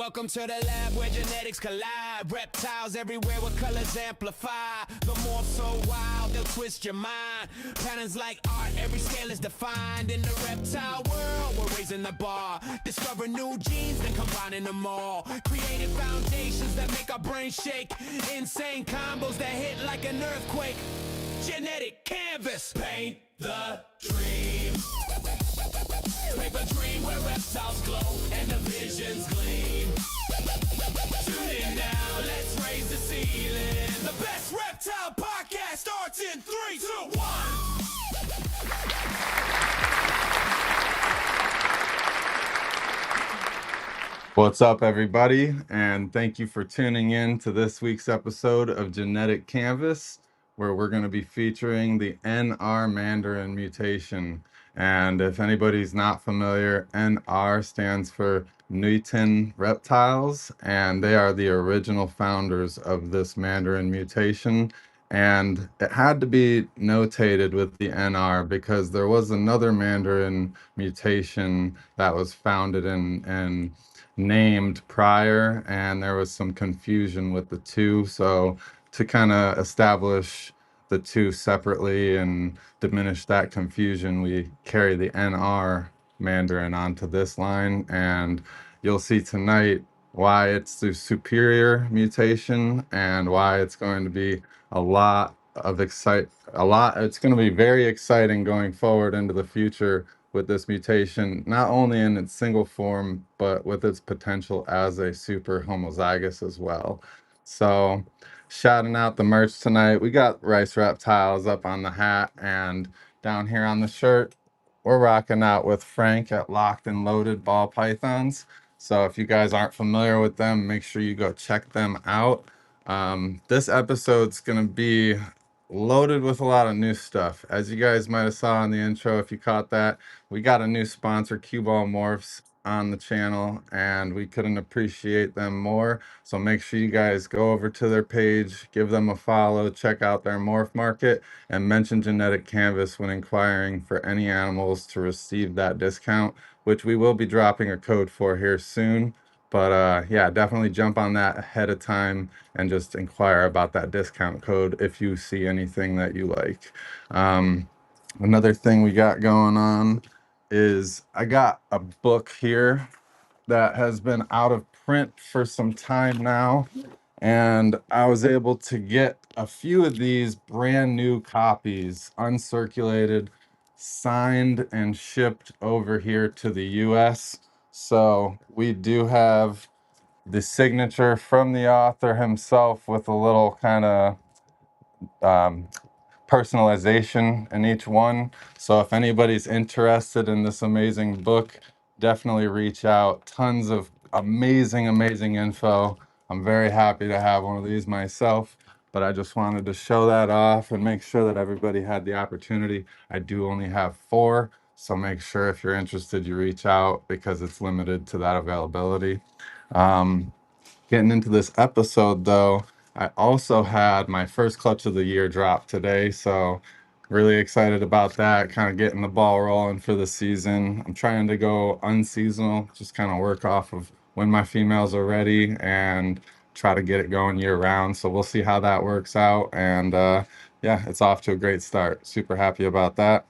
Welcome to the lab where genetics collide. Reptiles everywhere with colors amplify. The morph so wild, they'll twist your mind. Patterns like art, every scale is defined. In the reptile world, we're raising the bar. Discover new genes, then combining them all. Creating foundations that make our brains shake. Insane combos that hit like an earthquake. Genetic canvas. Paint the dream. Make a dream where reptiles glow and the visions gleam. Tune in now, let's raise the ceiling. The best reptile podcast starts in 3, 2, 1. What's up, everybody, and thank you for tuning in to this week's episode of Genetic Canvas, where we're going to be featuring the NR Mandarin mutation. And if anybody's not familiar, NR stands for Nuiten reptiles, and they are the original founders of this Mandarin mutation. And it had to be notated with the NR because there was another Mandarin mutation that was founded and named prior, and there was some confusion with the two. So to kind of establish the two separately and diminish that confusion, we carry the NR Mandarin onto this line, and you'll see tonight why it's the superior mutation and why it's going to be it's going to be very exciting going forward into the future with this mutation, not only in its single form, but with its potential as a super homozygous as well. So shouting out the merch tonight, we got Rice Reptiles up on the hat, and down here on the shirt, we're rocking out with Frank at Locked and Loaded Ball Pythons. So if you guys aren't familiar with them, make sure you go check them out. This episode's gonna be loaded with a lot of new stuff. As you guys might have saw in the intro, if you caught that, we got a new sponsor, Ball Morphs, on the channel, and we couldn't appreciate them more. So make sure you guys go over to their page, give them a follow, check out their morph market, and mention Genetic Canvas when inquiring for any animals to receive that discount, which we will be dropping a code for here soon. But yeah, definitely jump on that ahead of time and just inquire about that discount code if you see anything that you like. Another thing we got going on is I got a book here that has been out of print for some time now, and I was able to get a few of these brand new copies, uncirculated, signed and shipped over here to the US. So we do have the signature from the author himself with a little kind of personalization in each one. So if anybody's interested in this amazing book, definitely reach out. Tons of amazing info. I'm very happy to have one of these myself, but I just wanted to show that off and make sure that everybody had the opportunity. I do only have 4, so make sure if you're interested you reach out because it's limited to that availability. Getting into this episode though, I also had my first clutch of the year drop today, so really excited about that, kind of getting the ball rolling for the season. I'm trying to go unseasonal, just kind of work off of when my females are ready and try to get it going year round. So we'll see how that works out, and yeah, it's off to a great start. Super happy about that.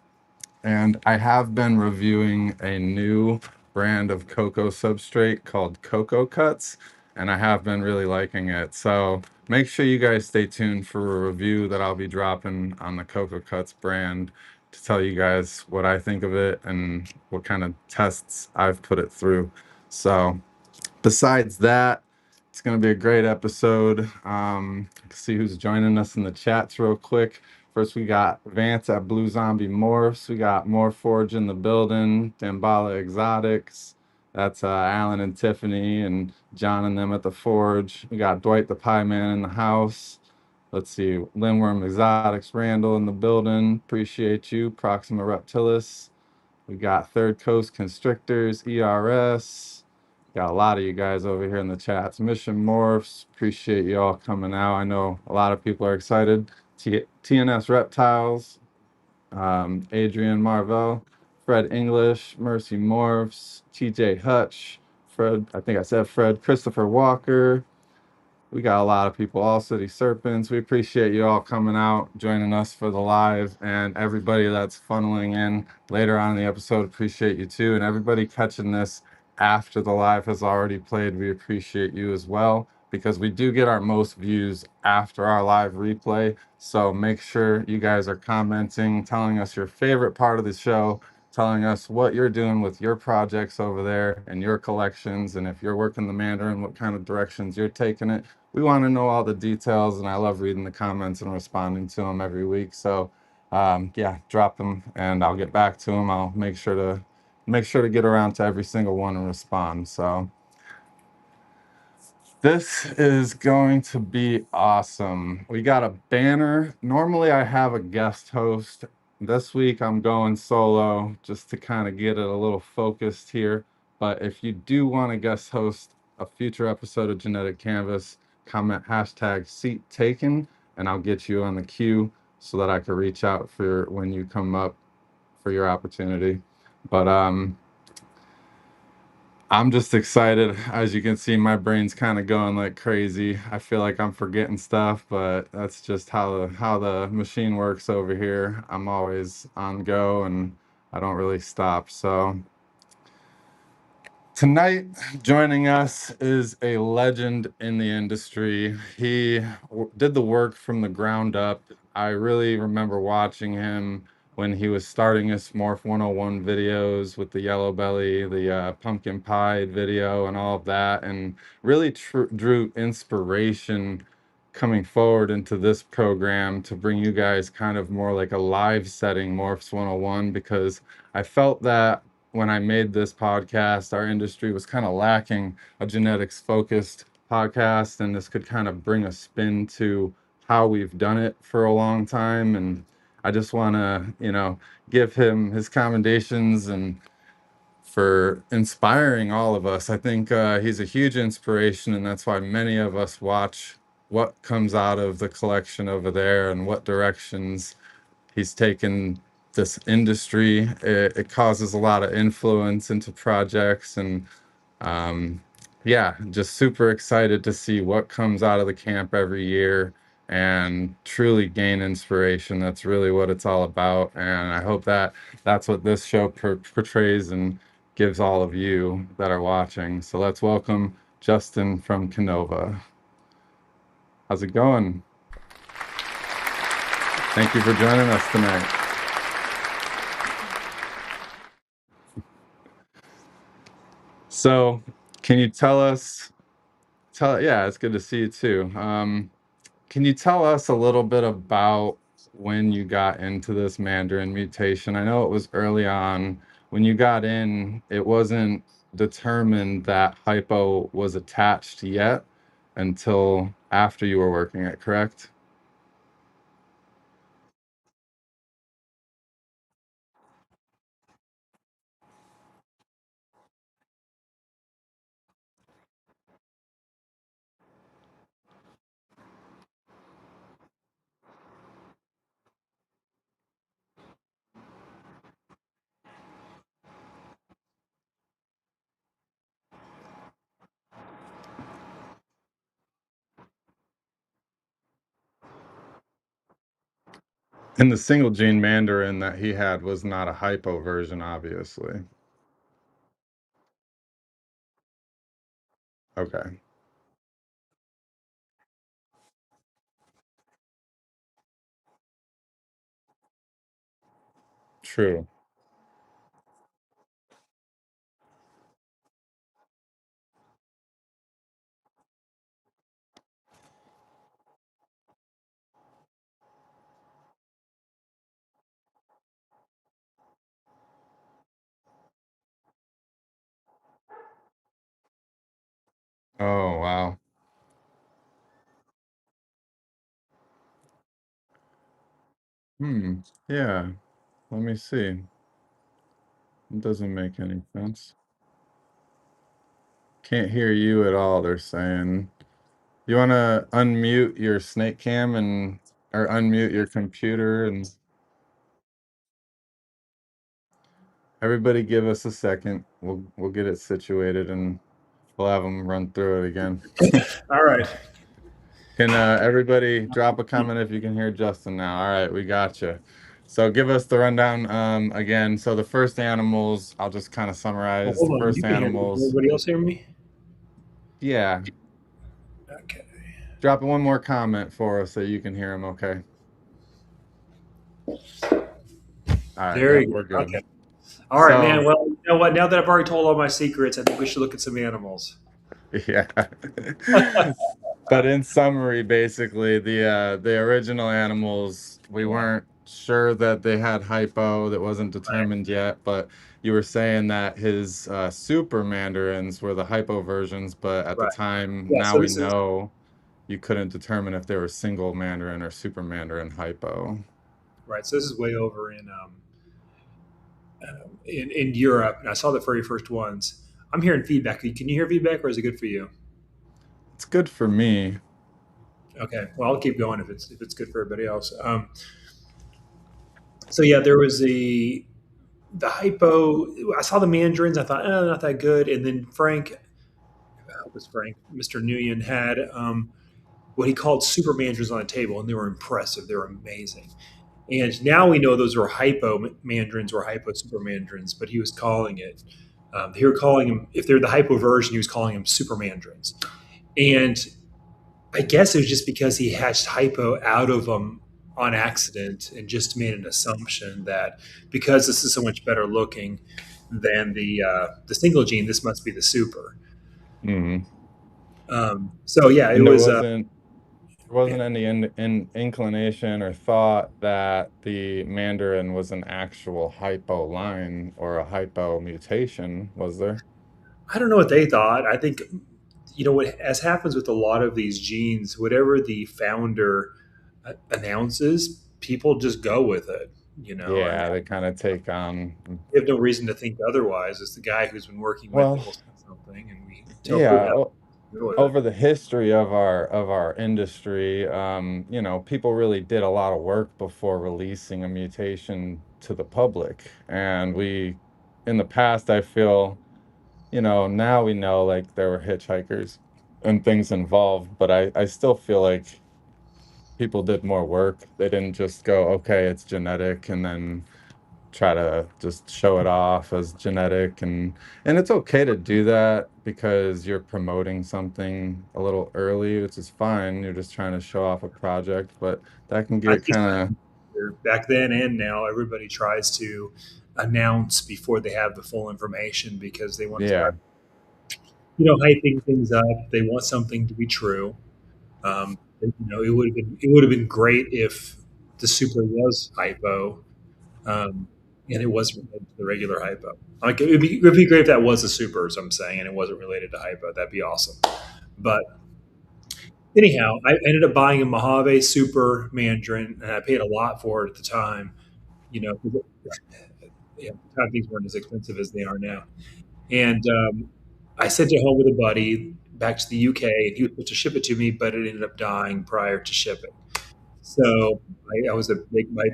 And I have been reviewing a new brand of cocoa substrate called Cocoa Cuts, and I have been really liking it. So make sure you guys stay tuned for a review that I'll be dropping on the Cocoa Cuts brand to tell you guys what I think of it and what kind of tests I've put it through. So besides that, it's going to be a great episode. See who's joining us in the chats real quick. First, we got Vance at Blue Zombie Morphs. We got Morph Forge in the building. Dambala Exotics. That's Alan and Tiffany and John and them at the Forge. We got Dwight the Pie Man in the house. Let's see, Lindworm Exotics Randall in the building. Appreciate you. Proxima Reptilis. We got Third Coast Constrictors, ERS. Got a lot of you guys over here in the chats. Mission Morphs, appreciate you all coming out. I know a lot of people are excited. TNS Reptiles, Adrian Marvell, Fred English, Mercy Morphs, TJ Hutch, Fred, I think I said Fred, Christopher Walker. We got a lot of people, All City Serpents. We appreciate you all coming out, joining us for the live, and everybody that's funneling in later on in the episode, appreciate you too. And everybody catching this after the live has already played, we appreciate you as well, because we do get our most views after our live replay. So make sure you guys are commenting, telling us your favorite part of the show, telling us what you're doing with your projects over there and your collections, and if you're working the Mandarin, what kind of directions you're taking it. We want to know all the details, and I love reading the comments and responding to them every week. So yeah, drop them and I'll get back to them. I'll make sure to get around to every single one and respond. So this is going to be awesome. We got a banner. Normally I have a guest host. This week I'm going solo just to kind of get it a little focused here. But if you do want to guest host a future episode of Genetic Canvas, comment hashtag seat taken and I'll get you on the queue so that I can reach out for when you come up for your opportunity. But I'm just excited. As you can see, my brain's kind of going like crazy. I feel like I'm forgetting stuff, but that's just how the machine works over here. I'm always on go and I don't really stop. So tonight, joining us is a legend in the industry. He did the work from the ground up. I really remember watching him when he was starting his Morph 101 videos with the yellow belly, the pumpkin pie video, and all of that, and really drew inspiration coming forward into this program to bring you guys kind of more like a live setting Morphs 101, because I felt that when I made this podcast, our industry was kind of lacking a genetics focused podcast, and this could kind of bring a spin to how we've done it for a long time. And I just want to, give him his commendations and for inspiring all of us. I think he's a huge inspiration, and that's why many of us watch what comes out of the collection over there and what directions he's taken this industry. It causes a lot of influence into projects, and yeah, just super excited to see what comes out of the camp every year and truly gain inspiration. That's really what it's all about, and I hope that that's what this show portrays and gives all of you that are watching. So let's welcome Justin from KINOVA. How's it going? Thank you for joining us tonight. So, can you yeah, it's good to see you too. Can you tell us a little bit about when you got into this Mandarin mutation? I know it was early on. When you got in, it wasn't determined that hypo was attached yet until after you were working it, correct? And the single gene Mandarin that he had was not a hypo version, obviously. Okay, true. Oh, wow. Hmm. Yeah. Let me see. It doesn't make any sense. Can't hear you at all, they're saying. You want to unmute your snake cam and or unmute your computer, and everybody give us a second. We'll get it situated and We'll have them run through it again. All right. Can everybody drop a comment if you can hear Justin now? All right, we got you. So give us the rundown again. So the first animals, I'll just kind of Well, summarize the hold on. first You can hear me. Can animals. everybody else hear me? Yeah, Okay. drop one more comment for us so you can hear them. Okay. All right. There Yep, you we're go. good. Okay. All right, man. So Well, you know what? Now that I've already told all my secrets, I think we should look at some animals. yeah. But in summary, basically, the original animals, we weren't sure that they had hypo. That wasn't Right. determined yet. But you were saying that his super mandarins were the hypo versions, but at the Right. time, Yeah. now So we this is know you couldn't determine if they were single mandarin or super mandarin hypo. right. So this is way over in Europe, and I saw the very first ones. I'm hearing feedback. Can you hear feedback, or is it good for you? It's good for me. Okay. Well, I'll keep going if it's good for everybody else. So yeah, there was the hypo. I saw the mandarins. I thought, not that good. And then Frank, was Frank, Mr. Nguyen had what he called super mandarins on the table, and they were impressive. They were amazing. And now we know those were hypo mandarins or hypo super mandarins, but he was calling it. They were calling them, if they're the hypo version, he was calling them super mandarins. And I guess it was just because he hatched hypo out of them on accident and just made an assumption that because this is so much better looking than the single gene, this must be the super. Mhm. So yeah, it And there was. wasn't there Yeah, wasn't any inclination or thought that the Mandarin was an actual hypo line or a hypo mutation, was there? I don't know what they thought. I think what as happens with a lot of these genes, whatever the founder announces, people just go with it. I mean, Yeah, they kind of take on. we have no reason to think otherwise. It's the guy who's been working with it Well, will say something, and we tell people yeah, to go with it. over the history of our industry, people really did a lot of work before releasing a mutation to the public, and in the past, I feel. Now we know like there were hitchhikers and things involved, but I still feel like people did more work. They didn't just go, okay, it's genetic, and then try to just show it off as genetic, and it's okay to do that because you're promoting something a little early, which is fine. You're just trying to show off a project, but that can I get think kind back then and now, everybody tries to announce before they have the full information because they of, want to yeah, start, hyping things up. They want something to be true. It would have been great if the super was hypo, and it wasn't related to the regular hypo. Like it would be great if that was a super, as I'm saying, and it wasn't related to hypo. That'd be awesome. But anyhow, I ended up buying a Mojave Super Mandarin, and I paid a lot for it at the time. 'Cause at the time things weren't as expensive as they are now. And I sent it home with a buddy back to the UK, and he was supposed to ship it to me, but it ended up dying prior to shipping. So I was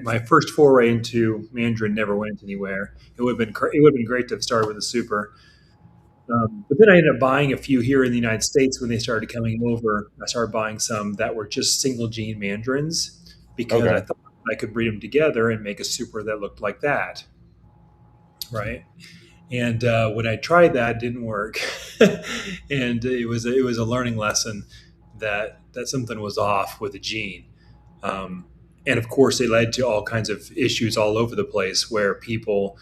my first foray into Mandarin never went anywhere. It would have been great to have started with a super, but then I ended up buying a few here in the United States when they started coming over. I started buying some that were just single gene Mandarins because I okay, thought I could breed them together and make a super that looked like that, right? And when I tried that, it didn't work, and it was a learning lesson that something was off with the gene. Um, and of course, it led to all kinds of issues all over the place where people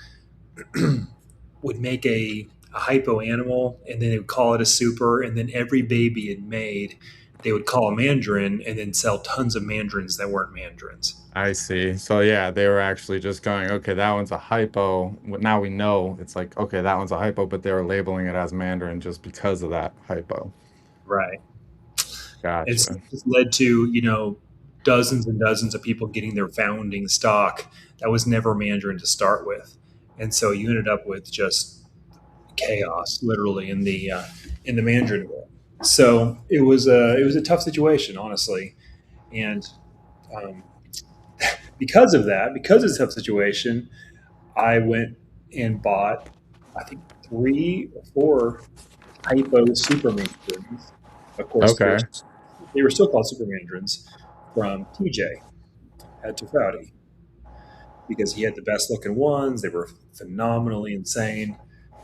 would make a hypo animal and then they would call it a super, and then every baby it made, they would call a mandarin and then sell tons of mandarins that weren't mandarins. I see. So yeah, they were actually just going, okay, that one's a hypo. Now we know it's like, okay, that one's a hypo, but they were labeling it as Mandarin just because of that hypo. Right. It's Gotcha. just led to, dozens and dozens of people getting their founding stock that was never Mandarin to start with. And so you ended up with just chaos, literally, in the Mandarin world. So it was a tough situation, honestly, and um, because it's a tough situation, I went and bought, I think, 3 or 4 hypo super mandarins. Of course, Okay. they were still called super mandarins from TJ at Tofauti because he had the best looking ones. They were phenomenally insane.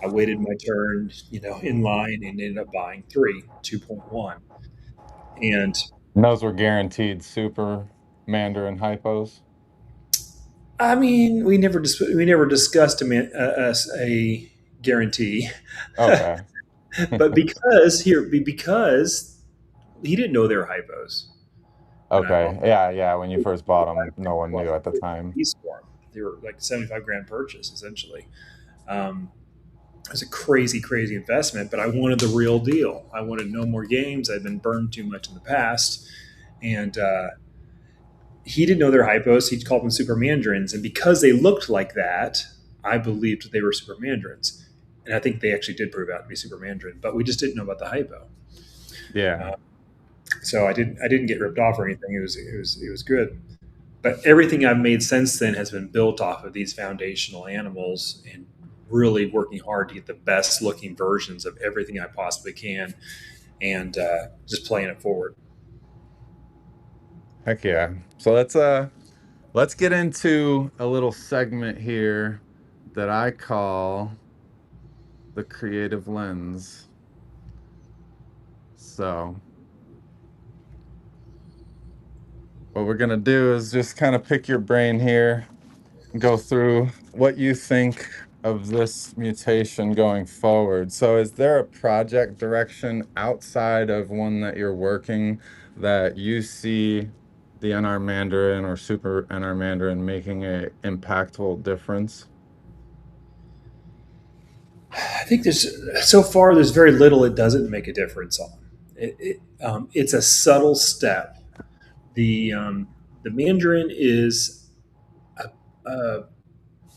I waited my turn, in line and ended up buying three, 2.1. And And those were guaranteed super Mandarin hypos. I mean, we never discussed a guarantee, Okay. but because he didn't know they were hypos when I bought Okay. Yeah, yeah. When you first bought them, no one them. knew at the time. They were like 75 grand purchase essentially. Um, it was a crazy, crazy investment, but I wanted the real deal. I wanted no more games. I'd been burned too much in the past, and he didn't know they're hypos. He called them super mandarins, and because they looked like that, I believed they were super mandarins. And I think they actually did prove out to be super mandarin, but we just didn't know about the hypo. Yeah. Uh, so I didn't get ripped off or anything. It was good. But everything I've made since then has been built off of these foundational animals and really working hard to get the best looking versions of everything I possibly can, and just playing it forward. Heck yeah. So let's get into a little segment here that I call the creative lens. So what we're gonna do is just kind of pick your brain here, go through what you think of this mutation going forward. So is there a project direction outside of one that you're working that you see the NR Mandarin or Super NR Mandarin making a impactful difference? I think there's very little it doesn't make a difference on. It's a subtle step. The Mandarin is a, a,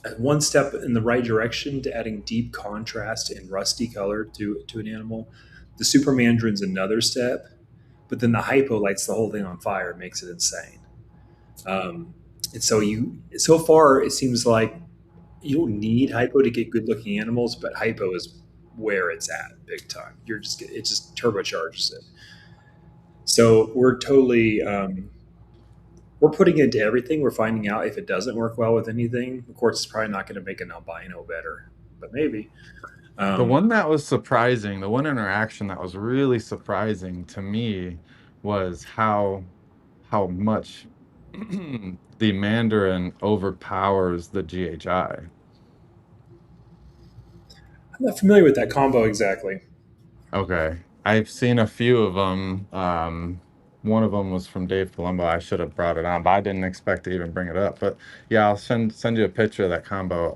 a one step in the right direction to adding deep contrast and rusty color to an animal. The Super Mandarin's another step, but then the hypo lights the whole thing on fire and makes it insane. Um, and so far it seems like you don't need hypo to get good looking animals, but hypo is where it's at big time. It just turbocharges it. So we're putting it into everything. We're finding out if it doesn't work well with anything. Of course, it's probably not going to make an albino better, but maybe. The Um, one that was surprising, the one interaction that was really surprising to me was how much the Mandarin overpowers the GHI. I'm not familiar with that combo exactly. Okay. I've seen a few of them. One of them was from Dave Palumbo. I should have brought it on, but I didn't expect to even bring it up. But yeah, I'll send you a picture of that combo.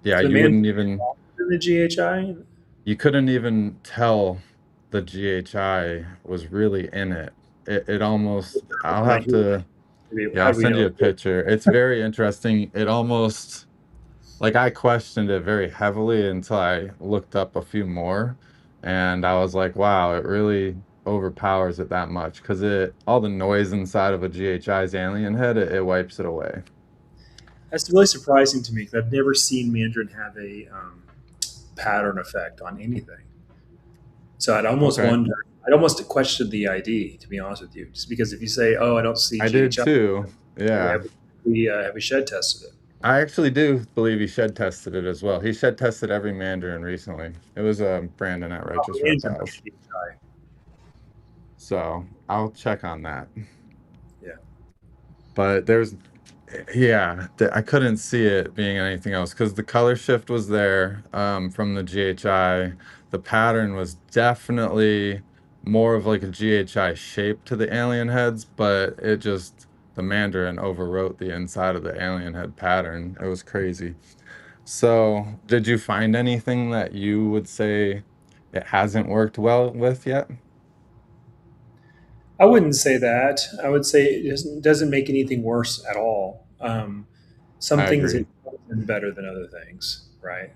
Yeah, So the you man wouldn't even in the GHI. you couldn't even tell the GHI was really in it. It almost I'll Like, have to yeah, how I'll do we send know? you a picture. It's very interesting. It almost like I questioned it very heavily until I looked up a few more and I was like, wow, it really overpowers it that much because it all the noise inside of a GHI's alien head, it wipes it away. That's really surprising to me because I've never seen Mandarin have a pattern effect on anything. So Okay. I'd almost question the ID, to be honest with you, just because if you say, "Oh, I don't see I did GHI," too. Yeah. have we shed tested it? I actually do believe he shed tested it as well. He shed tested every Mandarin recently. It was Brandon at Oh, Righteous Mandarin Reptiles. GHI. So I'll check on that. Yeah. But yeah, I couldn't see it being anything else because the color shift was there from the GHI. The pattern was definitely more of like a GHI shape to the alien heads, but the Mandarin overwrote the inside of the alien head pattern. It was crazy. So, did you find anything that you would say it hasn't worked well with yet? I wouldn't say that. I would say it doesn't make anything worse at all. Some I things agree. it been better than other things, right?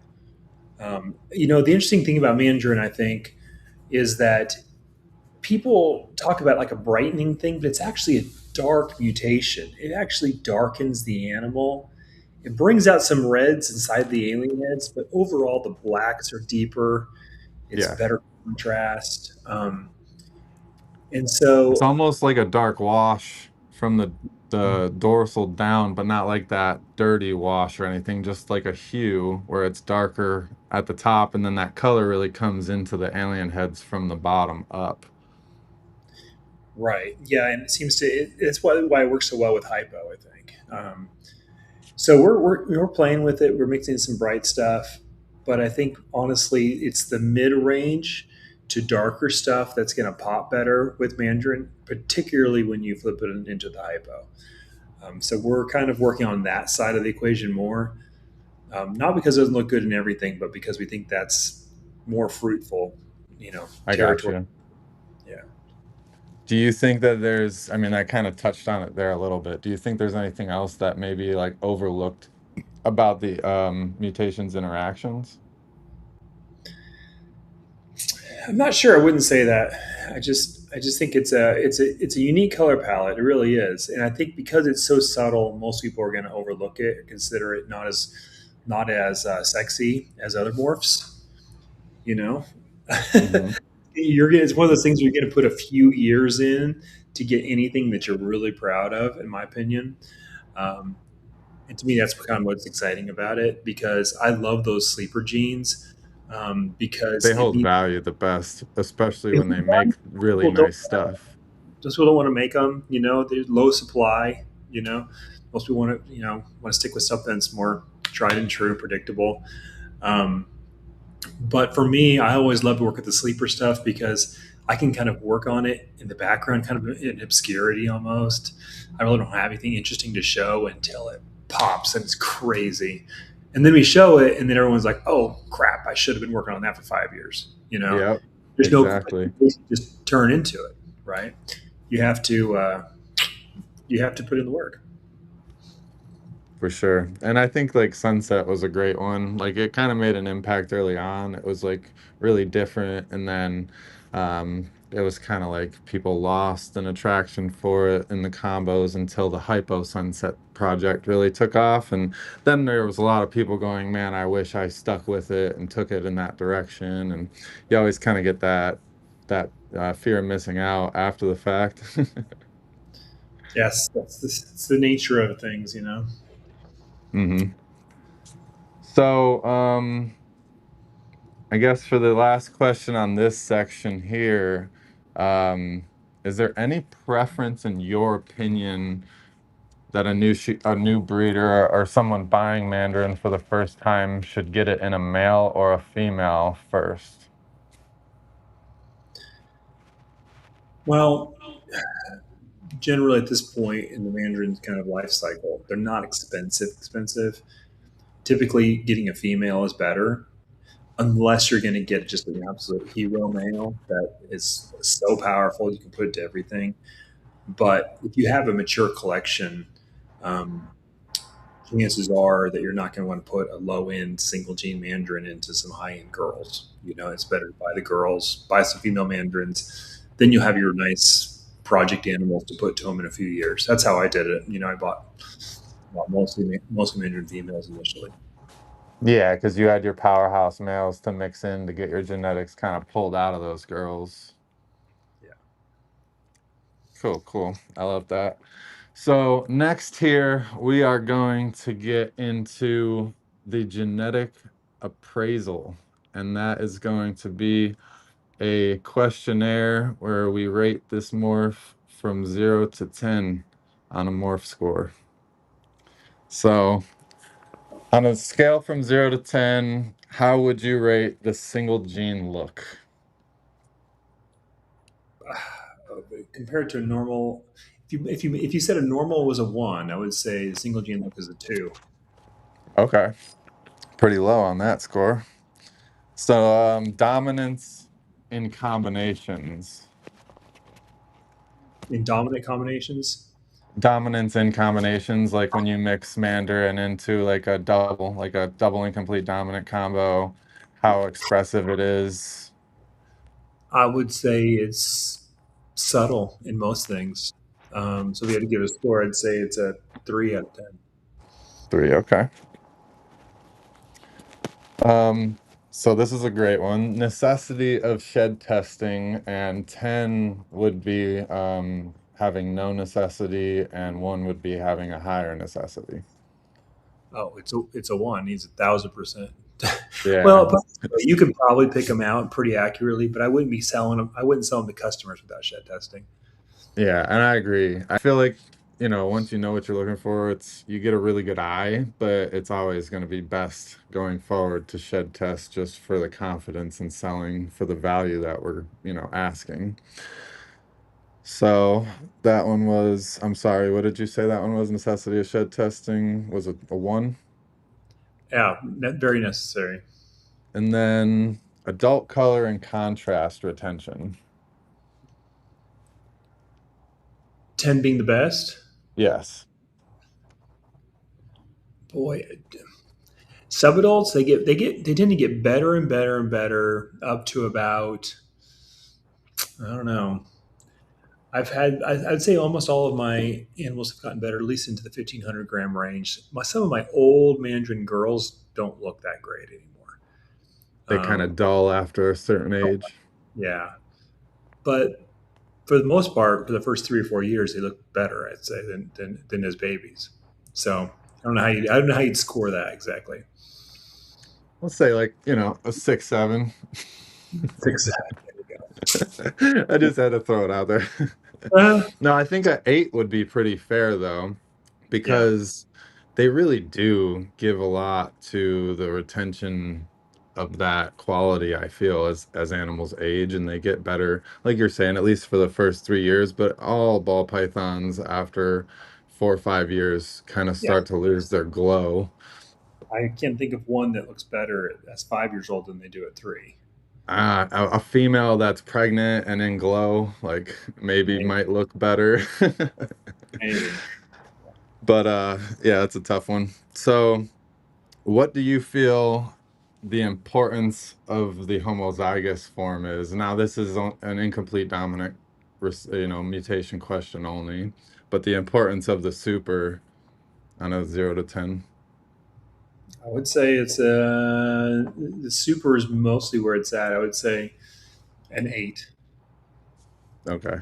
The interesting thing about Mandarin, I think, is that people talk about like a brightening thing, but it's actually a dark mutation. It actually darkens the animal. It brings out some reds inside the alien heads, but overall the blacks are deeper. It's Yeah. better contrast. And It's so, almost like a dark wash from the dorsal down, but not like that dirty wash or anything, just like a hue where it's darker at the top and then that color really comes into the alien heads from the bottom up. right. Yeah. And it seems to, it's why it works so well with hypo, I think. So we're playing with it. We're mixing some bright stuff, but I think honestly, it's the mid range to darker stuff that's going to pop better with Mandarin, particularly when you flip it into the hypo. So we're kind of working on that side of the equation more, not because it doesn't look good in everything, but because we think that's more fruitful, I got territory. you. Yeah. Do you think that there's, I mean, I kind of touched on it there a little bit. Do you think there's anything else that maybe like overlooked about the mutations interactions? I'm not sure. I wouldn't say that. I just think it's a unique color palette. It really is, and I think because it's so subtle, most people are going to overlook it, consider it not as sexy as other morphs. You know, Mm-hmm. it's one of those things where you're going to put a few years in to get anything that you're really proud of, in my opinion. Um, and to me, that's kind of what's exciting about it because I love those sleeper genes They because it hold means value the best, especially if when they make really people don't nice stuff. most people don't want to make them. There's low supply. Most people want to stick with something that's more tried and true, predictable. Um, but for me, I always love to work with the sleeper stuff because I can kind of work on it in the background, kind of in obscurity almost. I really don't have anything interesting to show until it pops and it's crazy. And then we show it, and then everyone's like, "Oh crap! I should have been working on that for 5 years." Yep, There's no exactly. just turn into it, right? You have to you have to put in the work. For sure. And I think like Sunset was a great one. Like it kind of made an impact early on. It was like really different. And then it was kind of like people lost an attraction for it in the combos until the Hypo Sunset project really took off. And then there was a lot of people going, man, I wish I stuck with it and took it in that direction. And you always kind of get that fear of missing out after the fact. Yes, it's the nature of things. hmm So, I guess for the last question on this section here, um, is there any preference in your opinion that a new breeder or someone buying Mandarin for the first time should get it in a male or a female first? Well, generally at this point in the Mandarin's kind of life cycle, they're not expensive. Typically, getting a female is better, unless you're going to get just an absolute hero male that is so powerful you can put it to everything. But if you have a mature collection, um, chances are that you're not going to want to put a low end single gene mandarin into some high end girls. It's better to buy the girls, buy some female mandarins. Then you'll have your nice project animals to put to them in a few years. That's how I did it. I bought mostly mandarin females initially. Yeah, because you had your powerhouse males to mix in to get your genetics kind of pulled out of those girls. Yeah. Cool, cool. I love that. So next here, we are going to get into the genetic appraisal, and that is going to be a questionnaire where we rate this morph from 0 to 10 on a morph score. So on a scale from 0 to 10, how would you rate the single gene look? Compared to a normal, if you said a normal was a one, I would say the single gene look is a two. Okay, pretty low on that score. So dominance in combinations. In dominant combinations, Dominance in combinations, like when you mix Mandarin into like a double incomplete dominant combo, how expressive it is. I would say it's subtle in most things. So if you had to give a score, I'd say it's a 3 out of 10. Three, okay. Um, So this is a great one. Necessity of shed testing, and 10 would be having no necessity, and 1 would be having a higher necessity. Oh, it's a one. He's 1,000%. Well, Yeah. but you could probably pick them out pretty accurately, but I wouldn't be selling them. I wouldn't sell them to customers without shed testing. Yeah, and I agree. I feel like, once you know what you're looking for, you get a really good eye, but it's always going to be best going forward to shed test just for the confidence in selling for the value that we're, asking. So that one was, I'm sorry, what did you say that one was? Necessity of shed testing was a 1? Yeah, very necessary. And then adult color and contrast retention. 10 being the best. Yes. Boy, subadults they tend to get better and better and better up to about, I don't know. I'd say almost all of my animals have gotten better, at least into the 1,500 gram range. Some of my old Mandarin girls don't look that great anymore. They kind Um, of dull after a certain age. yeah, but for the most part, for the first 3 or 4 years, they look better, I'd say, than as babies. So I don't know how you'd score that exactly. Let's say like, a 6, 7. 6, 7. There you I just had to throw it out there. go. No, I think a 8 would be pretty fair though, Yeah, because they really do give a lot to the retention of that quality, I feel, as animals age and they get better, like you're saying, at least for the first 3 years, but all ball pythons after 4 or 5 years kind of yeah. start to lose their glow. I can't think of one that looks better as 5 years old than they do at three. A female that's pregnant and in glow, like maybe Maybe, might look better. maybe. But yeah, it's a tough one. So, what do you feel the importance of the homozygous form is? Now, this is an incomplete dominant, mutation question only, but the importance of the super on a 0 to 10. I would say it's the super is mostly where it's at. I would say an 8. Okay.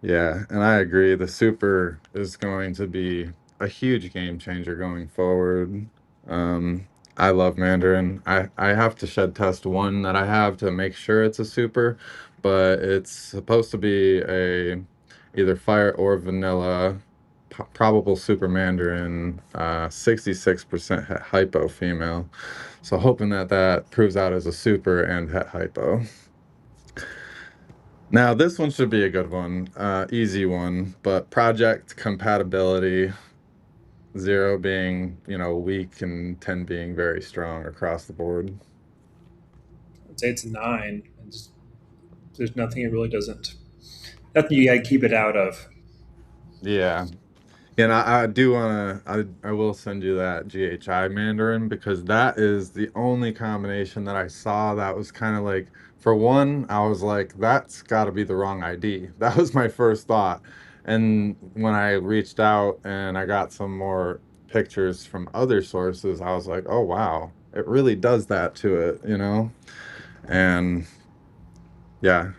Yeah, and I agree. The super is going to be a huge game changer going forward. Um, I love Mandarin. I have to shed test 1 that I have to make sure it's a super, but it's supposed to be a either fire or vanilla probable super Mandarin, 66% hypo female. So hoping that proves out as a super and het hypo. Now, this one should be a good one, easy one, but project compatibility, 0 being, weak and 10 being very strong across the board. I'd say it's a 9. And just, there's nothing it really doesn't. Nothing you got to keep it out of. Yeah. And I do want to, I will send you that GHI Mandarin because that is the only combination that I saw that was kind of like, for one, I was like, that's got to be the wrong ID. That was my first thought. And when I reached out and I got some more pictures from other sources, I was like, oh, wow, it really does that to it. And yeah,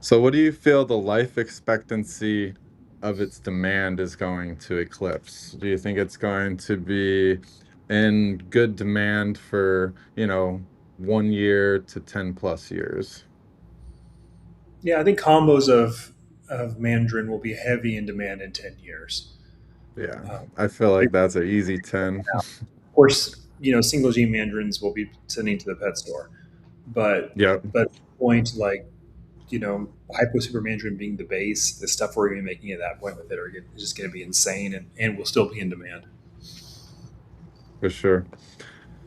so what do you feel the life expectancy of its demand is going to eclipse? Do you think it's going to be in good demand for, 1 year to 10 plus years? Yeah, I think combos of Mandarin will be heavy in demand in 10 years. Yeah, Um, I feel like that's an easy 10. of course, single gene Mandarins will be sending to the pet store, but Yep, point like hypo super Mandarin being the base, the stuff we're going to be making at that point with it are just going to be insane and will still be in demand. for sure.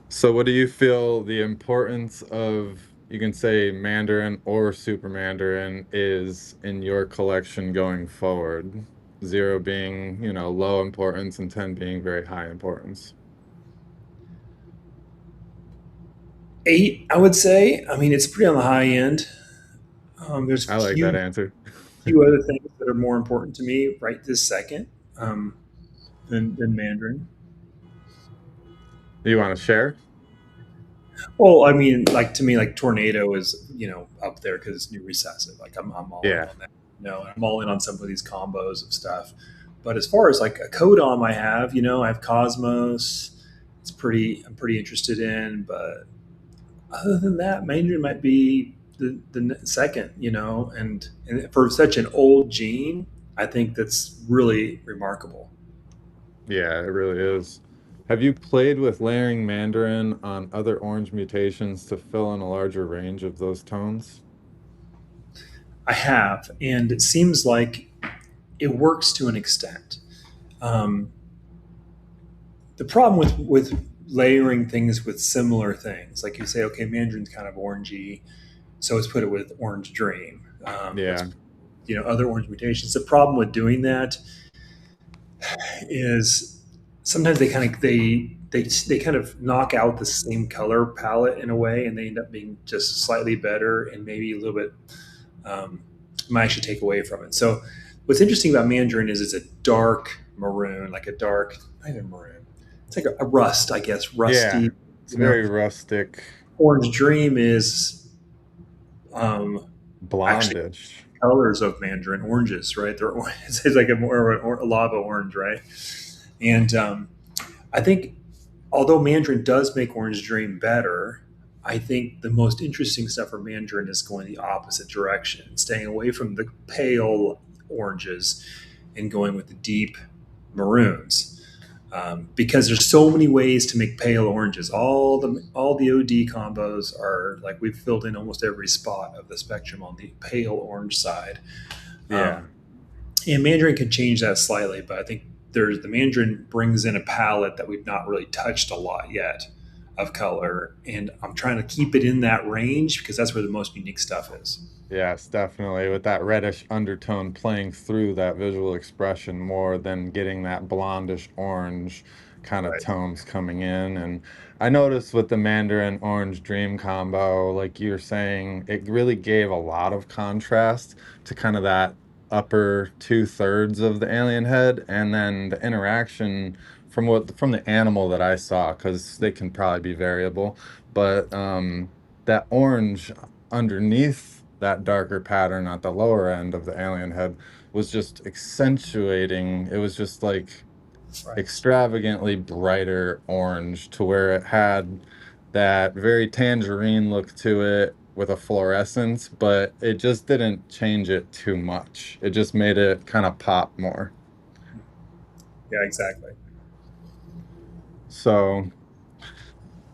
So what do you feel the importance of, you can say Mandarin or Super Mandarin, is in your collection going forward? 0 being, low importance and 10 being very high importance. 8, I would say. I mean, it's pretty on the high end. There's I like that answer. few other things that are more important to me right this second um, than Mandarin. Do you want to share? Well, I mean, like to me, like Tornado is up there because it's new recessive. Like I'm all in Yeah. on that. I'm all in on some of these combos of stuff. But as far as like a codom, I have Cosmos. I'm pretty interested in. But other than that, Mandarin might be the second. And for such an old gene, I think that's really remarkable. Yeah, it really is. Have you played with layering Mandarin on other orange mutations to fill in a larger range of those tones? I have, and it seems like it works to an extent. Um, the problem with layering things with similar things, like you say, okay, Mandarin's kind of orangey, so let's put it with Orange Dream. Let's Yeah. other orange mutations. The problem with doing that is sometimes they kind of knock out the same color palette in a way, and they end up being just slightly better and maybe a little bit might actually take away from it. So what's interesting about Mandarin is it's a dark maroon, like a dark, not even maroon. It's like a rust, I guess, Yeah. rusty. It's You know, very rustic, Orange Dream is um, actually blondish. colors of Mandarin oranges, right? It's like a more a lava orange, right? And I think although Mandarin does make Orange Dream better, I think the most interesting stuff for Mandarin is going the opposite direction, staying away from the pale oranges and going with the deep maroons. Because there's so many ways to make pale oranges. All the OD combos are like we've filled in almost every spot of the spectrum on the pale orange side. Yeah. And Mandarin can change that slightly, but I think the Mandarin brings in a palette that we've not really touched a lot yet of color, and I'm trying to keep it in that range because that's where the most unique stuff is. Yes, definitely. With that reddish undertone playing through that visual expression more than getting that blondish orange kind of Right. tones coming in. And I noticed with the Mandarin Orange Dream combo, like you're saying, it really gave a lot of contrast to kind of that upper two-thirds of the alien head, and then the interaction from the animal that I saw, because they can probably be variable, but that orange underneath that darker pattern at the lower end of the alien head was just accentuating. It was just like Right. extravagantly brighter orange to where it had that very tangerine look to it with a fluorescence, but it just didn't change it too much. It just made it kind of pop more. Yeah, exactly. So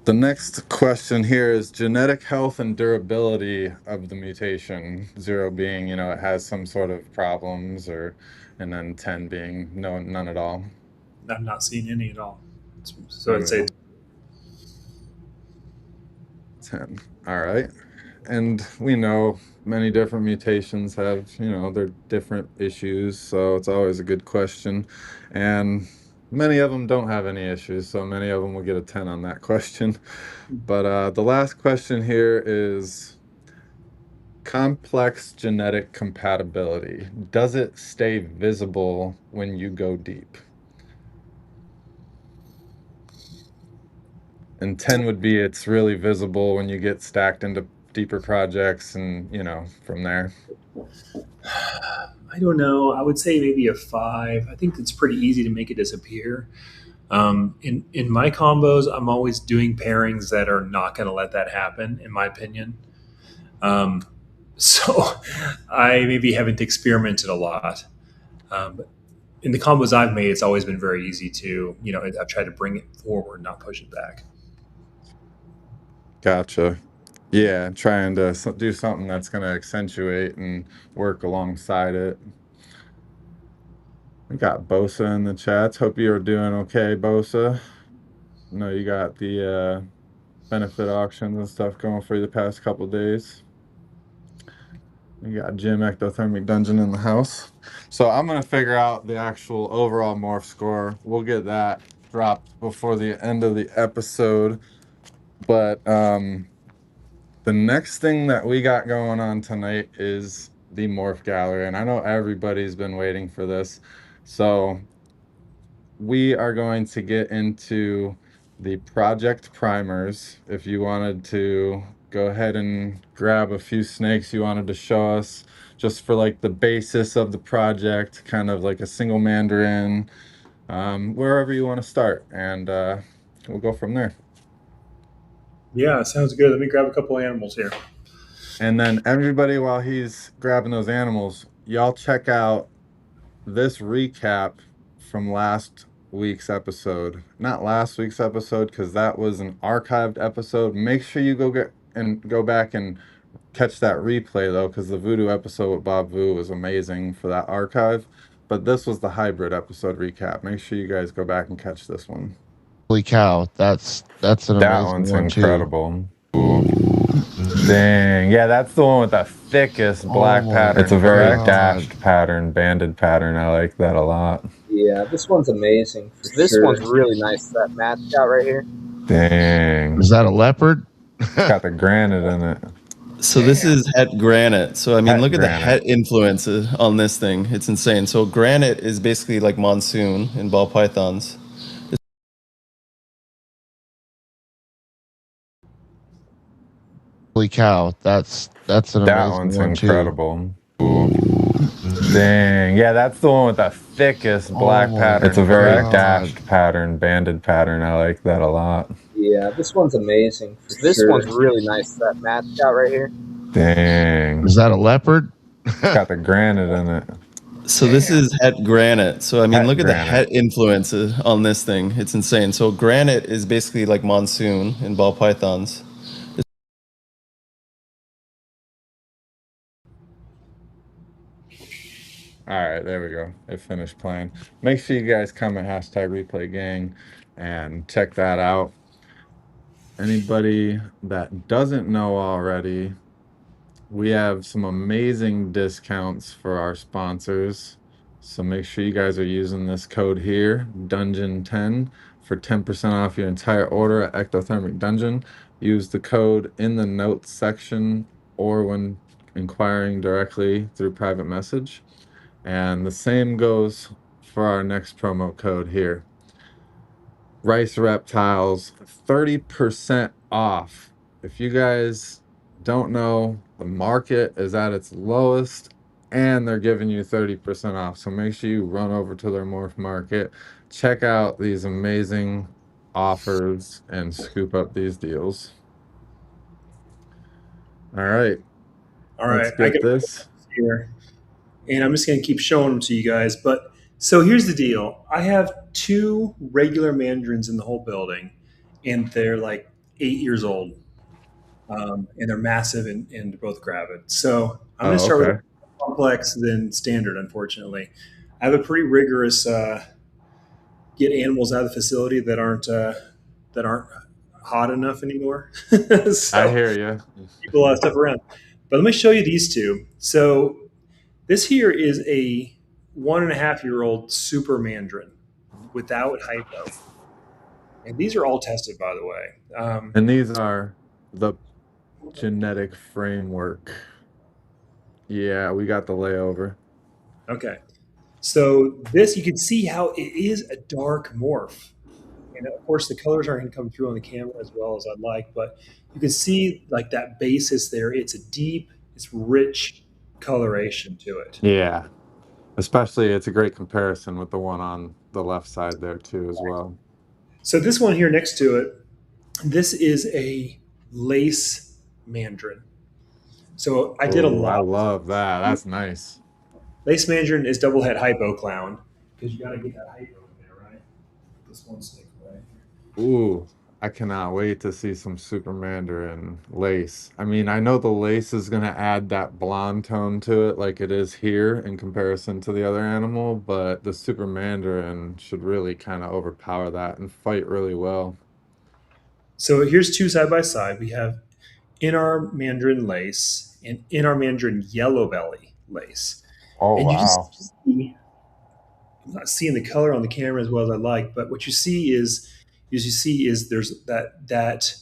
the next question here is genetic health and durability of the mutation. 0 being, it has some sort of problems, and then 10 being no, none at all. I'm not seeing any at all. So None I'd at say all. 10. All right. And we know many different mutations have, their different issues. So it's always a good question. And many of them don't have any issues. So many of them will get a 10 on that question. But the last question here is complex genetic compatibility. Does it stay visible when you go deep? And 10 would be it's really visible when you get stacked into deeper projects and, from there. I don't know. I would say maybe a 5. I think it's pretty easy to make it disappear. In my combos, I'm always doing pairings that are not going to let that happen, in my opinion. Um, so I maybe haven't experimented a lot. But in the combos I've made, it's always been very easy to, I've tried to bring it forward, not push it back. Gotcha. Yeah, trying to do something that's going to accentuate and work alongside it. We got Bosa in the chats. Hope you're doing okay, Bosa. I know you got the benefit auctions and stuff going for you the past couple days. We got Jim Ectothermic Dungeon in the house. So I'm going to figure out the actual overall morph score. We'll get that dropped before the end of the episode. But the next thing that we got going on tonight is the morph gallery. And I know everybody's been waiting for this. So we are going to get into the project primers. If you wanted to go ahead and grab a few snakes you wanted to show us just for like the basis of the project, kind of like a single Mandarin, wherever you want to start, and we'll go from there. Yeah, sounds good. Let me grab a couple animals here. And then everybody, while he's grabbing those animals, y'all check out this recap from last week's episode. Not last week's episode, because that was an archived episode. Make sure you go back and catch that replay though, because the voodoo episode with Bob Vu was amazing for that archive. But this was the hybrid episode recap. Make sure you guys go back and catch this one. Holy cow, that's an That amazing one's one incredible. Dang, yeah, that's the one with the thickest black pattern. It's a very dashed pattern, banded pattern. I like that a lot. Yeah, this one's amazing. This one's really nice. That mascot right here. Dang. Is that a leopard? It's got the granite in it. So this is het granite. So I mean, Het look at the granite. het influence on this thing. It's insane. So granite is basically like monsoon in ball pythons. Holy cow, that's an That amazing one's one incredible. Dang, yeah, that's the one with the thickest black pattern. It's a very dashed pattern, banded pattern. I like that a lot. Yeah, this one's amazing. This one's really nice. That mascot right here. Dang. Is that a leopard? It's got the granite in it. So this is het granite. So I mean, Het look at the granite. het influence on this thing. It's insane. So granite is basically like monsoon in ball pythons. All right, there we go. It finished playing. Make sure you guys comment #replay_gang and check that out. Anybody that doesn't know already, we have some amazing discounts for our sponsors. So make sure you guys are using this code here, Dungeon10, for 10% off your entire order at Ectothermic Dungeon. Use the code in the notes section or when inquiring directly through private message. And the same goes for our next promo code here. Rice Reptiles, 30% off. If you guys don't know, the market is at its lowest and they're giving you 30% off. So make sure you run over to their Morph Market, check out these amazing offers and scoop up these deals. All right. Let's get this here. And I'm just going to keep showing them to you guys. But so here's the deal. I have 2 regular mandarins in the whole building, and they're like 8 years old. And they're massive and both gravid. So I'm going to start with more complex than standard, unfortunately. I have a pretty rigorous get animals out of the facility that aren't hot enough anymore. So I hear you. keep a lot of stuff around. But let me show you these 2. So this here is a 1.5-year-old super mandarin without hypo. And these are all tested, by the way. And these are the genetic framework. Yeah, we got the layover. Okay. So this, you can see how it is a dark morph. And of course, the colors aren't going to come through on the camera as well as I'd like, but you can see like that basis there. It's a deep, it's rich coloration to it. Yeah. Especially, it's a great comparison with the one on the left side there too as well. So this one here next to it, this is a lace mandarin. So I did a lot. I love that. That's nice. Lace mandarin is double head hypo clown because you got to get that hypo in there, right? This one stick away. Ooh, I cannot wait to see some Super Mandarin lace. I mean, I know the lace is going to add that blonde tone to it like it is here in comparison to the other animal, but the Super Mandarin should really kind of overpower that and fight really well. So here's 2 side by side. We have in our mandarin lace and in our mandarin yellow belly lace. Oh, and wow. I'm not seeing the color on the camera as well as I like, but what you see is there's that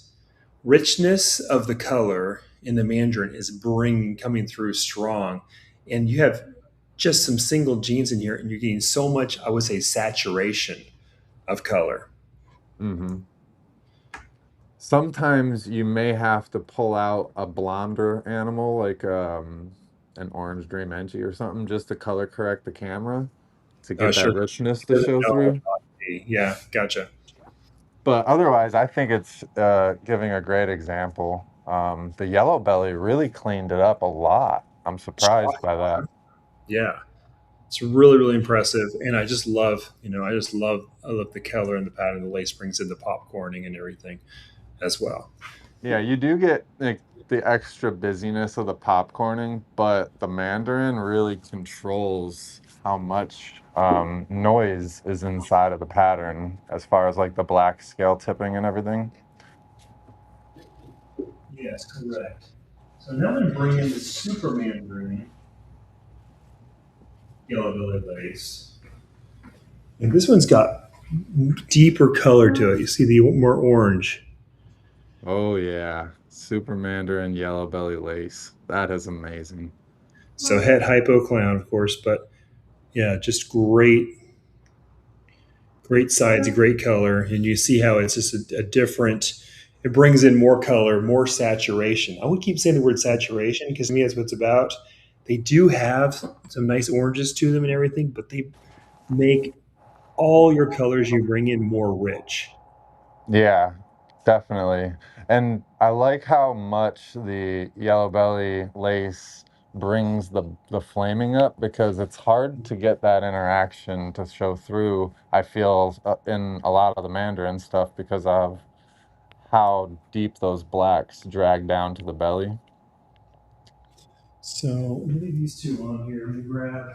richness of the color in the mandarin is coming through strong, and you have just some single genes in here, and you're getting so much, I would say, saturation of color. Mm-hmm. Sometimes you may have to pull out a blonder animal like an orange dream Enchi or something just to color correct the camera to get Sure. that richness to Doesn't show know how through. to be. Yeah, gotcha. But otherwise, I think it's giving a great example. The yellow belly really cleaned it up a lot. I'm surprised by that. Yeah, it's really really impressive, and I just love I love the color and the pattern the lace brings in the popcorning and everything as well. Yeah, you do get like the extra busyness of the popcorning, but the Mandarin really controls how much noise is inside of the pattern as far as like the black scale tipping and everything. Yes, correct. So now I'm going to bring in the Super Mandarin yellow belly lace, and this one's got deeper color to it. You see the more orange. Oh yeah, Super Mandarin yellow belly lace. That is amazing. So head hypo clown, of course, but yeah, just great sides, a great color, and you see how it's just a different. It brings in more color, more saturation. I would keep saying the word saturation because to me that's what it's about. They do have some nice oranges to them and everything, but they make all your colors you bring in more rich. Yeah, definitely. And I like how much the yellow belly lace brings the flaming up because it's hard to get that interaction to show through, I feel, in a lot of the Mandarin stuff because of how deep those blacks drag down to the belly. So let me leave these two on here. Let me grab.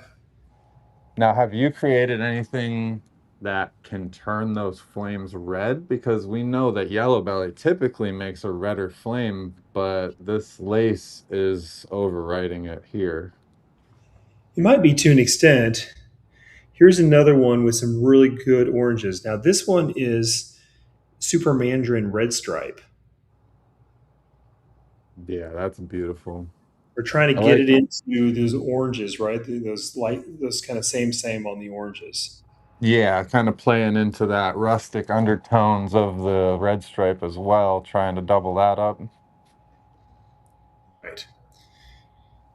Now, have you created anything that can turn those flames red? Because we know that yellow belly typically makes a redder flame, but this lace is overriding it here. It might be to an extent. Here's another one with some really good oranges. Now this one is Super Mandarin Red Stripe. Yeah, that's beautiful. We're trying I to get like, it into those oranges, right? Those light, those kind of same on the oranges. yeah, kind of playing into that rustic undertones of the red stripe as well, trying to double that up. Right.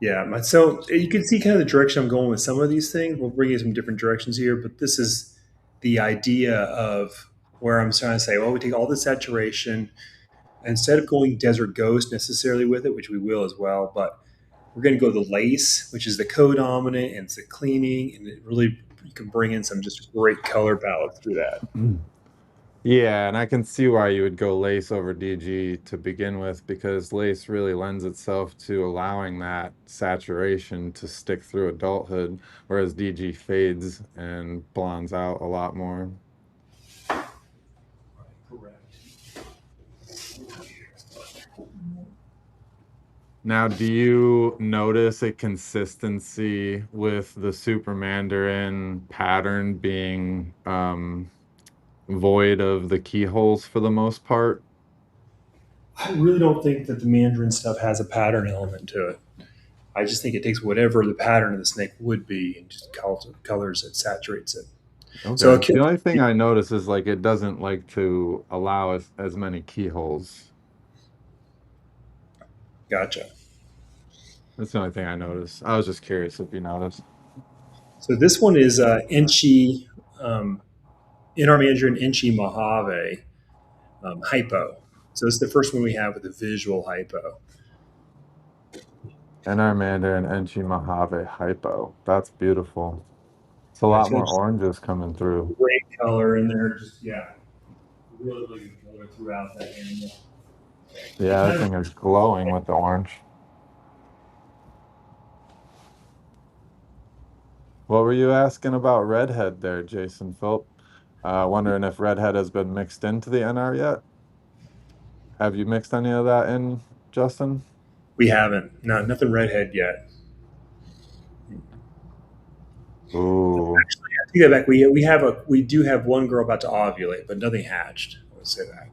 Yeah. So you can see kind of the direction I'm going with some of these things. We'll bring you some different directions here, but this is the idea of where I'm trying to say, well, we take all the saturation instead of going desert ghost necessarily with it, which we will as well, but we're going to go the lace, which is the co-dominant and it's the cleaning, and it really you can bring in some just great color palette through that. Yeah, and I can see why you would go lace over DG to begin with because lace really lends itself to allowing that saturation to stick through adulthood, whereas DG fades and blondes out a lot more. Correct. Now, do you notice a consistency with the Super Mandarin pattern being void of the keyholes for the most part? I really don't think that the Mandarin stuff has a pattern element to it. I just think it takes whatever the pattern of the snake would be and just colors it, saturates it. So Okay. The only thing I notice is like it doesn't like to allow as many keyholes. gotcha. That's the only thing I noticed. I was just curious if you noticed. So this one is Enchi, in our Mandarin Enchi Mojave hypo. So this is the first one we have with the visual hypo. NR Mandarin Enchi Mojave Hypo. That's beautiful. It's a Yeah, lot it's got more just oranges coming through. great color in there. Just really really good color throughout that animal. Yeah, that thing is glowing with the orange. What were you asking about Redhead there, Jason Philp? Wondering if Redhead has been mixed into the NR yet? Have you mixed any of that in, Justin? We haven't, nothing redhead yet. Ooh, Actually, I take that back. We do have one girl about to ovulate, but nothing hatched. I would say that. Yeah,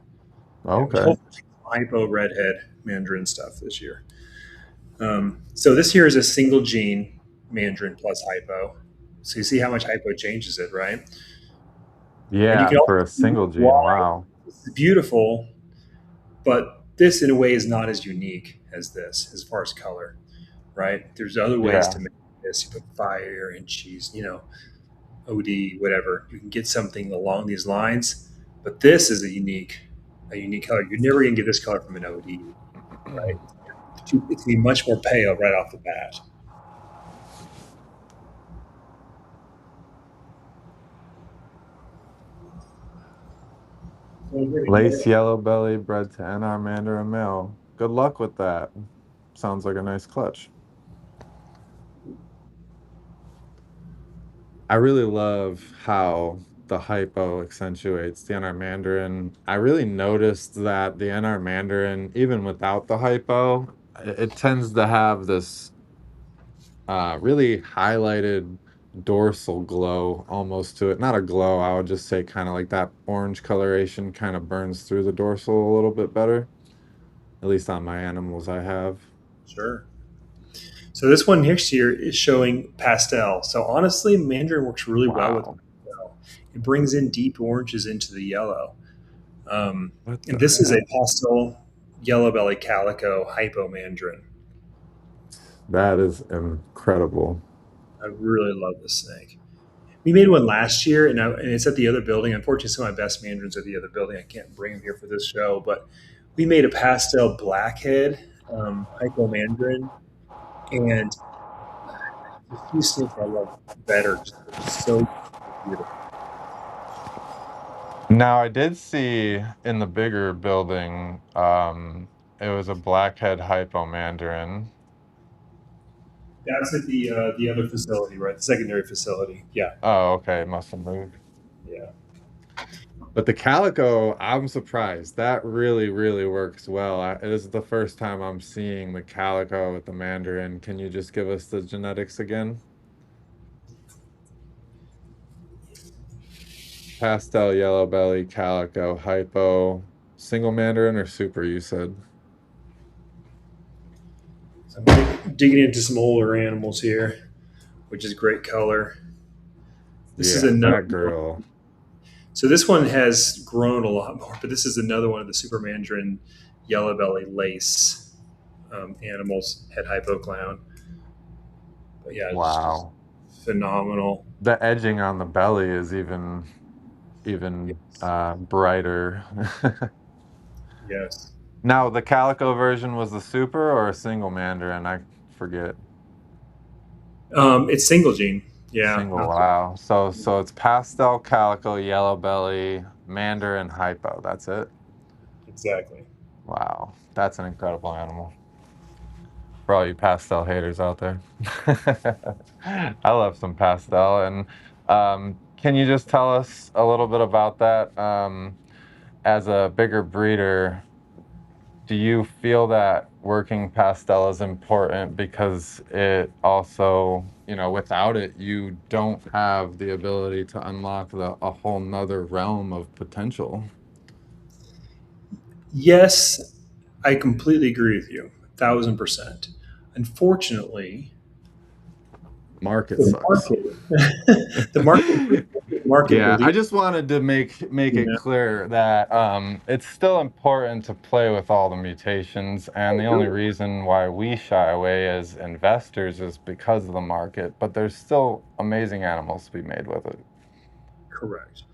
but okay. hopefully hypo redhead Mandarin stuff this year. So this here is a single gene Mandarin plus hypo. So you see how much hypo changes it, right? And you Yeah, can also for a see single gene, why wow. this is beautiful but this in a way is not as unique as this as far as color, right? There's other ways Yeah. to make this. You put fire and cheese, OD, whatever. You can get something along these lines, but this is a unique color. You're never going to get this color from an OD, right? It's going to be much more pale right off the bat. Lace yellow belly bred to NR Mandarin male. Good luck with that. Sounds like a nice clutch. I really love how the hypo accentuates the NR Mandarin. I really noticed that the NR Mandarin, even without the hypo, it tends to have this really highlighted dorsal glow almost to it. Not a glow, I would just say kind of like that orange coloration kind of burns through the dorsal a little bit better. At least on my animals I have. Sure. So this one next year is showing pastel. So honestly, Mandarin works really well with pastel. It brings in deep oranges into the yellow. And this is a pastel yellow belly calico hypo Mandarin. That is incredible. I really love this snake. We made one last year, and it's at the other building. Unfortunately, some of my best Mandarins are at the other building. I can't bring them here for this show, but we made a pastel blackhead hypo Mandarin, and the few snakes I love better. They're so beautiful. Now I did see in the bigger building, it was a blackhead hypo Mandarin. That's at the other facility, right? The secondary facility. Yeah. Oh, okay. Must have moved. Yeah. But the calico, I'm surprised. That really, really works well. This is the first time I'm seeing the calico with the Mandarin. Can you just give us the genetics again? Pastel yellow belly, calico, hypo, single Mandarin or super, you said? So I'm digging into some older animals here, which is great color. This is another girl. So this one has grown a lot more, but this is another one of the Super Mandarin yellow belly lace animals, head hypo clown. But yeah, Wow. Phenomenal. The edging on the belly is even brighter. Yes. Now, the calico version was the super or a single Mandarin? I forget. It's single gene. Yeah. Single. Wow. So it's pastel, calico, yellow belly, Mandarin, hypo. That's it. Exactly. Wow, that's an incredible animal. For all you pastel haters out there, I love some pastel. And can you just tell us a little bit about that? As a bigger breeder, do you feel that working pastel is important because it also, without it, you don't have the ability to unlock a whole nother realm of potential? Yes, I completely agree with you, 1,000%. Unfortunately, Market sucks. the market. Yeah, I just wanted to make it clear that it's still important to play with all the mutations, and the only reason why we shy away as investors is because of the market, but there's still amazing animals to be made with it. Correct.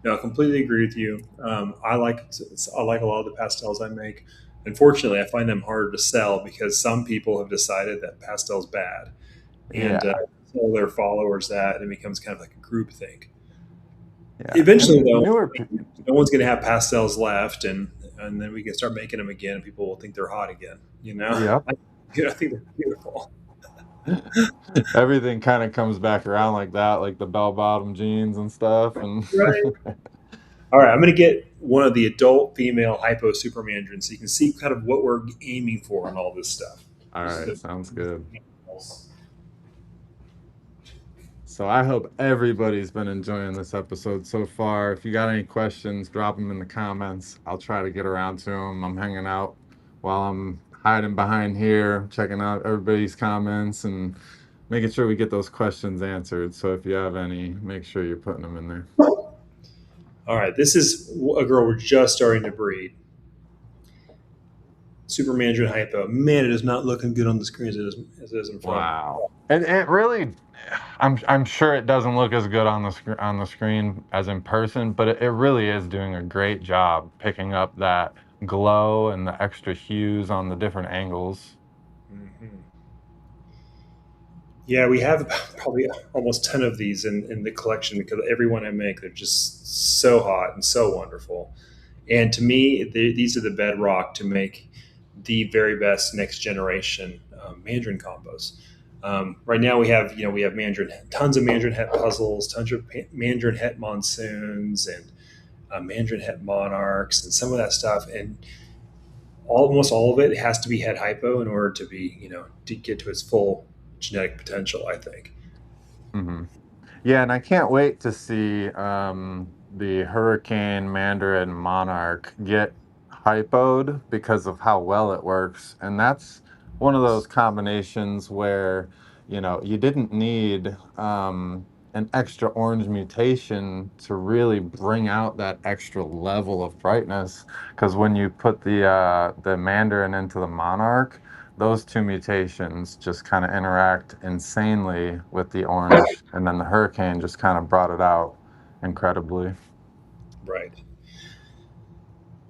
No, I completely agree with you. I like a lot of the pastels I make. Unfortunately, I find them harder to sell because some people have decided that pastel's bad, and tell their followers that, and it becomes kind of like a group thing. Yeah. Eventually, though, no one's going to have pastels left, and then we can start making them again, and people will think they're hot again. Yep. I think they're beautiful. Everything kind of comes back around like that, like the bell-bottom jeans and stuff. And right. All right, I'm going to get one of the adult female hypo super Mandarins so you can see kind of what we're aiming for on all this stuff. All right, sounds good. So I hope everybody's been enjoying this episode so far. If you got any questions, drop them in the comments. I'll try to get around to them. I'm hanging out while I'm hiding behind here, checking out everybody's comments and making sure we get those questions answered. So if you have any, make sure you're putting them in there. All right, this is a girl we're just starting to breed. Super Mandarin hypo. Man, it is not looking good on the screen as it is in front. Wow. It really, I'm sure it doesn't look as good on the screen as in person, but it really is doing a great job picking up that glow and the extra hues on the different angles. Mm-hmm. Yeah, we have probably almost 10 of these in the collection because every one I make, they're just so hot and so wonderful. And to me, these are the bedrock to make the very best next generation Mandarin combos. Right now, we have Mandarin, tons of Mandarin Het puzzles, tons of Mandarin Het monsoons, and Mandarin Het monarchs, and some of that stuff. And almost all of it has to be Het hypo in order to be, to get to its full genetic potential, I think. Hmm. Yeah, and I can't wait to see the Hurricane Mandarin Monarch get hypoed because of how well it works. And that's one of those combinations where, you didn't need an extra orange mutation to really bring out that extra level of brightness. Because when you put the Mandarin into the Monarch, those two mutations just kind of interact insanely with the orange, and then the hurricane just kind of brought it out incredibly. Right.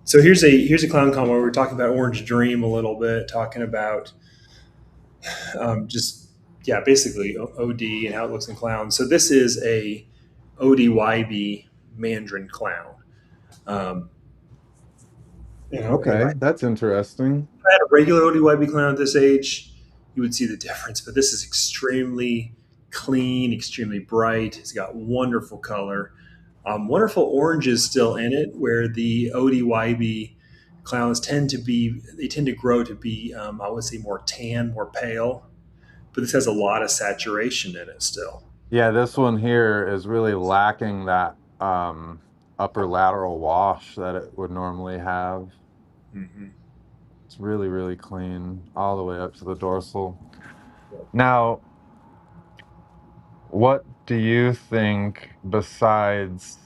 So here's a clown combo where we're talking about Orange Dream a little bit, talking about just basically OD and how it looks in clowns. So this is a ODYB Mandarin clown. Um, if I Okay, that's interesting. had a regular ODYB clown at this age, you would see the difference. But this is extremely clean, extremely bright. It's got wonderful color. Wonderful oranges still in it, where the ODYB clowns tend to grow to be, I would say, more tan, more pale. But this has a lot of saturation in it still. Yeah, this one here is really lacking that upper lateral wash that it would normally have. Mm-hmm. It's really, really clean all the way up to the dorsal. Now, what do you think, besides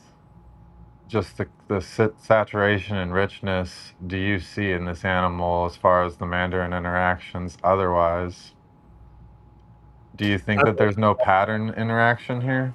just the saturation and richness, do you see in this animal as far as the Mandarin interactions otherwise? Do you think that there's no pattern interaction here?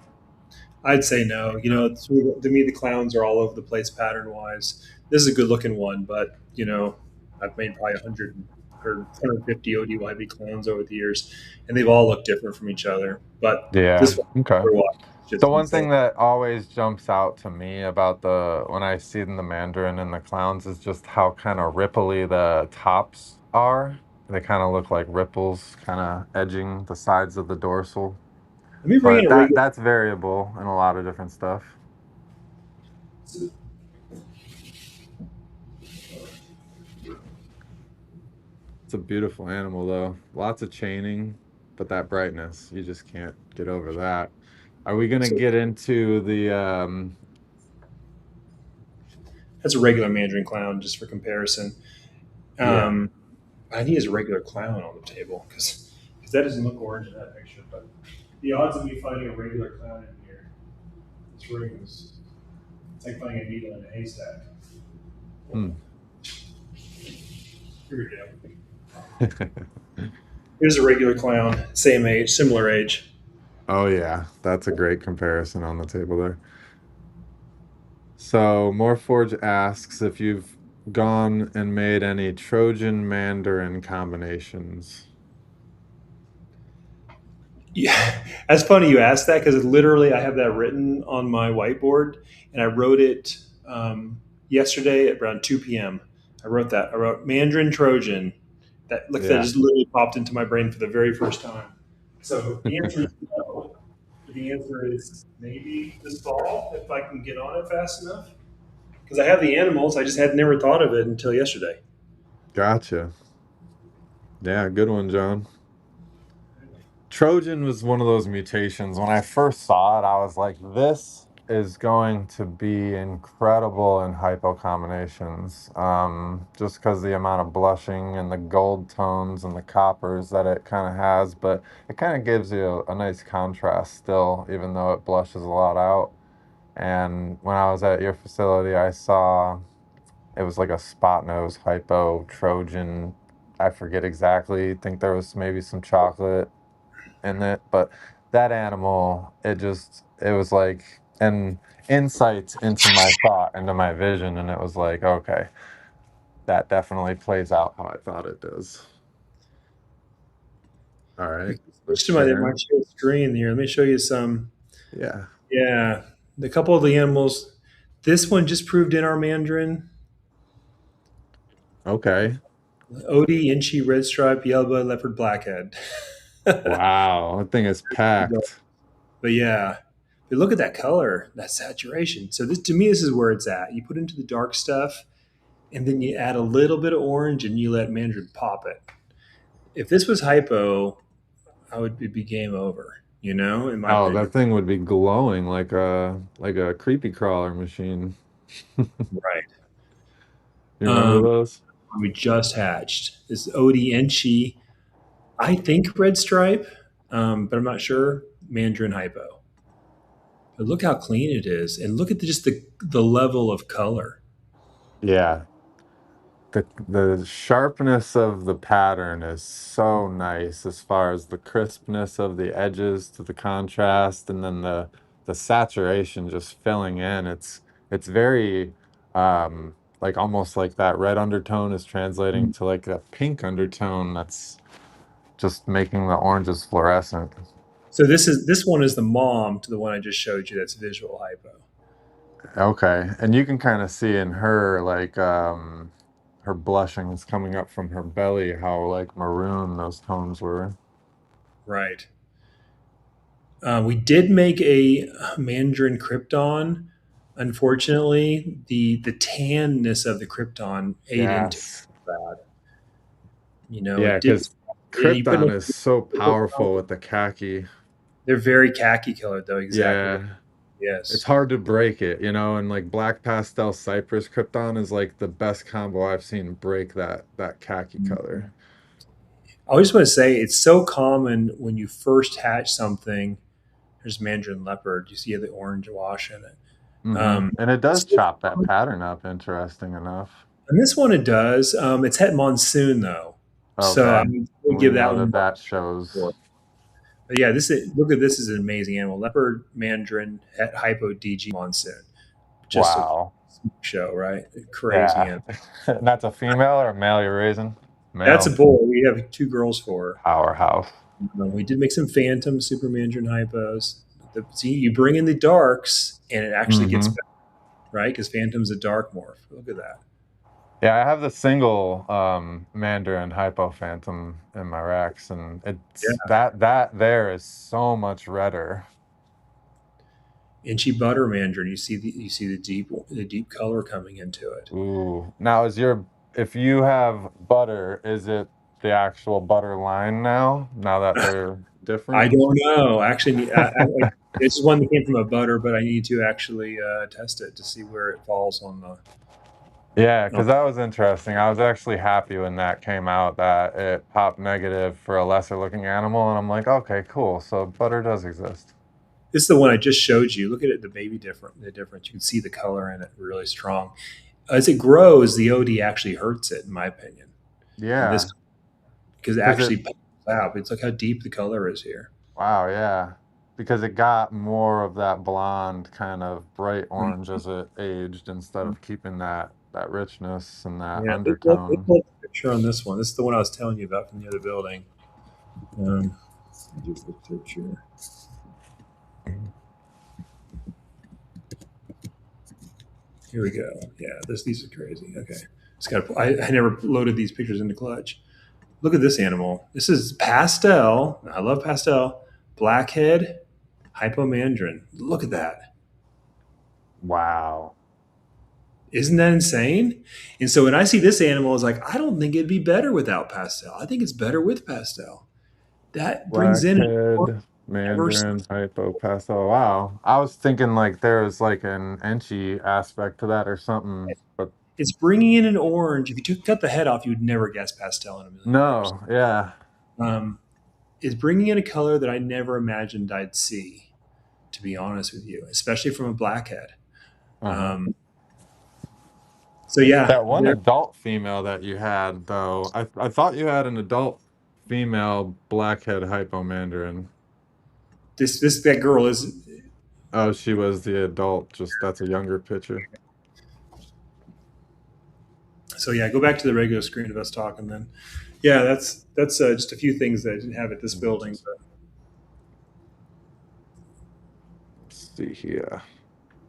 I'd say no. To me, the clowns are all over the place pattern wise. This is a good looking one, but I've made probably 100 or 150 ODYB clowns over the years, and they've all looked different from each other. But Yeah. this one, Okay. is The just one insane. thing that always jumps out to me about when I see the Mandarin and the clowns is just how kind of ripply the tops are. They kind of look like ripples kind of edging the sides of the dorsal. Let me bring in But a regular. that's variable in a lot of different stuff. It's a beautiful animal though. Lots of chaining, but that brightness, you just can't get over that. Are we gonna get into the That's a regular Mandarin clown, just for comparison. yeah. Um, I need a regular clown on the table because that doesn't look orange in that picture. But the odds of me finding a regular clown in here, this room is it's like finding a needle in a haystack. Hmm. Here we go. Here's a regular clown, same age, similar age. Oh yeah, that's a great comparison on the table there. So Morforge asks if you've gone and made any Trojan Mandarin combinations. Yeah, that's funny you asked that because literally I have that written on my whiteboard, and I wrote it yesterday at around 2 p.m. I wrote that. I wrote Mandarin Trojan. That Yeah. just literally popped into my brain for the very first time. So the answer is no. The answer is maybe this fall if I can get on it fast enough. Because I have the animals, I just had never thought of it until yesterday. Gotcha. Yeah, good one, John. Trojan was one of those mutations. When I first saw it, I was like, this is going to be incredible in hypo combinations. Just because the amount of blushing and the gold tones and the coppers that it kind of has, but it kind of gives you a nice contrast still, even though it blushes a lot out. And when I was at your facility, I saw it was like a spot nose hypo Trojan. I forget exactly. I think there was maybe some chocolate in it, but that animal, it was like an insight into my thought, into my vision, and it was like, okay, that definitely plays out how I thought it does. All right, Switch to my share screen here. Let me show you some. yeah. Yeah, a couple of the animals. This one just proved in our Mandarin. Okay. Odie, Inchi, Red Stripe, Yellow, Leopard, Blackhead. Wow, that thing is packed. But yeah, but look at that color, that saturation. So this, to me, this is where it's at. You put into the dark stuff, and then you add a little bit of orange, and you let Mandarin pop it. If this was hypo, it'd be game over. In my Oh, opinion. that thing would be glowing like a creepy crawler machine. Right. You remember those? We just hatched. This Odie Enchi, I think red stripe, but I'm not sure. Mandarin hypo. But look how clean it is, and look at just the level of color. Yeah. The sharpness of the pattern is so nice as far as the crispness of the edges to the contrast, and then the saturation just filling in. It's very like almost like that red undertone is translating to like a pink undertone that's just making the oranges fluorescent. So this one is the mom to the one I just showed you. That's visual hypo. Okay, and you can kind of see in her like her blushing is coming up from her belly, how like maroon those tones were. Right. We did make a Mandarin Krypton. Unfortunately, the tanness of the Krypton ate into Yes. that. Yeah, It did. because You put Krypton is so powerful with the khaki. They're very khaki colored, though. Exactly. Yeah. It's Yes. hard to break it, and like black pastel cypress Krypton is like the best combo I've seen break that khaki color. I just want to say it's so common when you first hatch something. There's Mandarin Leopard. You see the orange wash in it. And it does chop that pattern up, interesting enough. And this one it does. It's het monsoon though, so Okay. I'm going to We give know that one. that shows. But yeah, look at this is an amazing animal. Leopard, Mandarin, het hypo, DG, monsoon. Just Wow. a show, right? Crazy Yeah. animal. And that's a female or a male you're raising? Male. That's a boy. We have 2 girls for her. Powerhouse. We did make some phantom super Mandarin hypos. See, you bring in the darks, and it actually gets better, right? Because phantom's a dark morph. Look at that. Yeah, I have the single Mandarin Hypo Phantom in my racks, and it's that there is so much redder. Inchy butter Mandarin. You see the deep color coming into it. Ooh. Now if you have butter, is it the actual butter line now? Now that they're different? I don't know. Actually, this is one that came from a butter, but I need to actually test it to see where it falls on the. Yeah, because that was interesting. I was actually happy when that came out that it popped negative for a lesser looking animal, and I'm like, okay, cool. So butter does exist. This is the one I just showed you. Look at it, the difference. You can see the color in it really strong. As it grows, the OD actually hurts it, in my opinion. Yeah. Because it actually pops out. It's like how deep the color is here. Wow, yeah. Because it got more of that blonde kind of bright orange as it aged instead of keeping that richness and that undertone. Let's put a picture on this one. This is the one I was telling you about from the other building. Do the picture. Here we go. Yeah, these are crazy. Okay, I never loaded these pictures into Clutch. Look at this animal. This is pastel. I love pastel. Blackhead, hypomandarin. Look at that. Wow. Isn't that insane? And so when I see this animal, it's like, I don't think it'd be better without pastel. I think it's better with pastel. That brings Blackhead, Mandarin, hypo, pastel. Wow. I was thinking like there's like an Enchi aspect to that or something, but it's bringing in an orange. If you cut the head off, you would never guess pastel in a million years. Yeah. It's bringing in a color that I never imagined I'd see, to be honest with you, especially from a blackhead. So yeah, That one adult female that you had, though, I thought you had an adult female blackhead hypo Mandarin. that girl is. Oh, she was the adult. Just that's a younger picture. So yeah, go back to the regular screen of us talking then. Yeah, that's just a few things that I didn't have at this building. But Let's see here.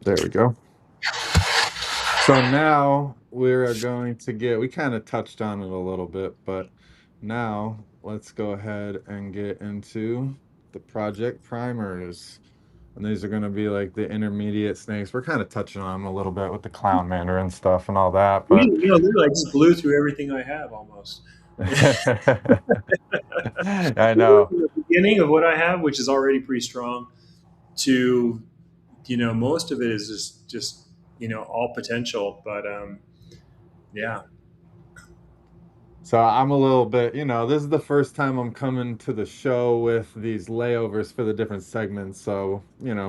There we go. So now we're going to we kind of touched on it a little bit, but now let's go ahead and get into the project primers. And these are going to be like the intermediate snakes. We're kind of touching on them a little bit with the clown mandarin stuff and all that, but literally, I just blew through everything I have almost. I know. From the beginning of what I have, which is already pretty strong, to most of it is just all potential. But yeah. So I'm a little bit, this is the first time I'm coming to the show with these layovers for the different segments. So,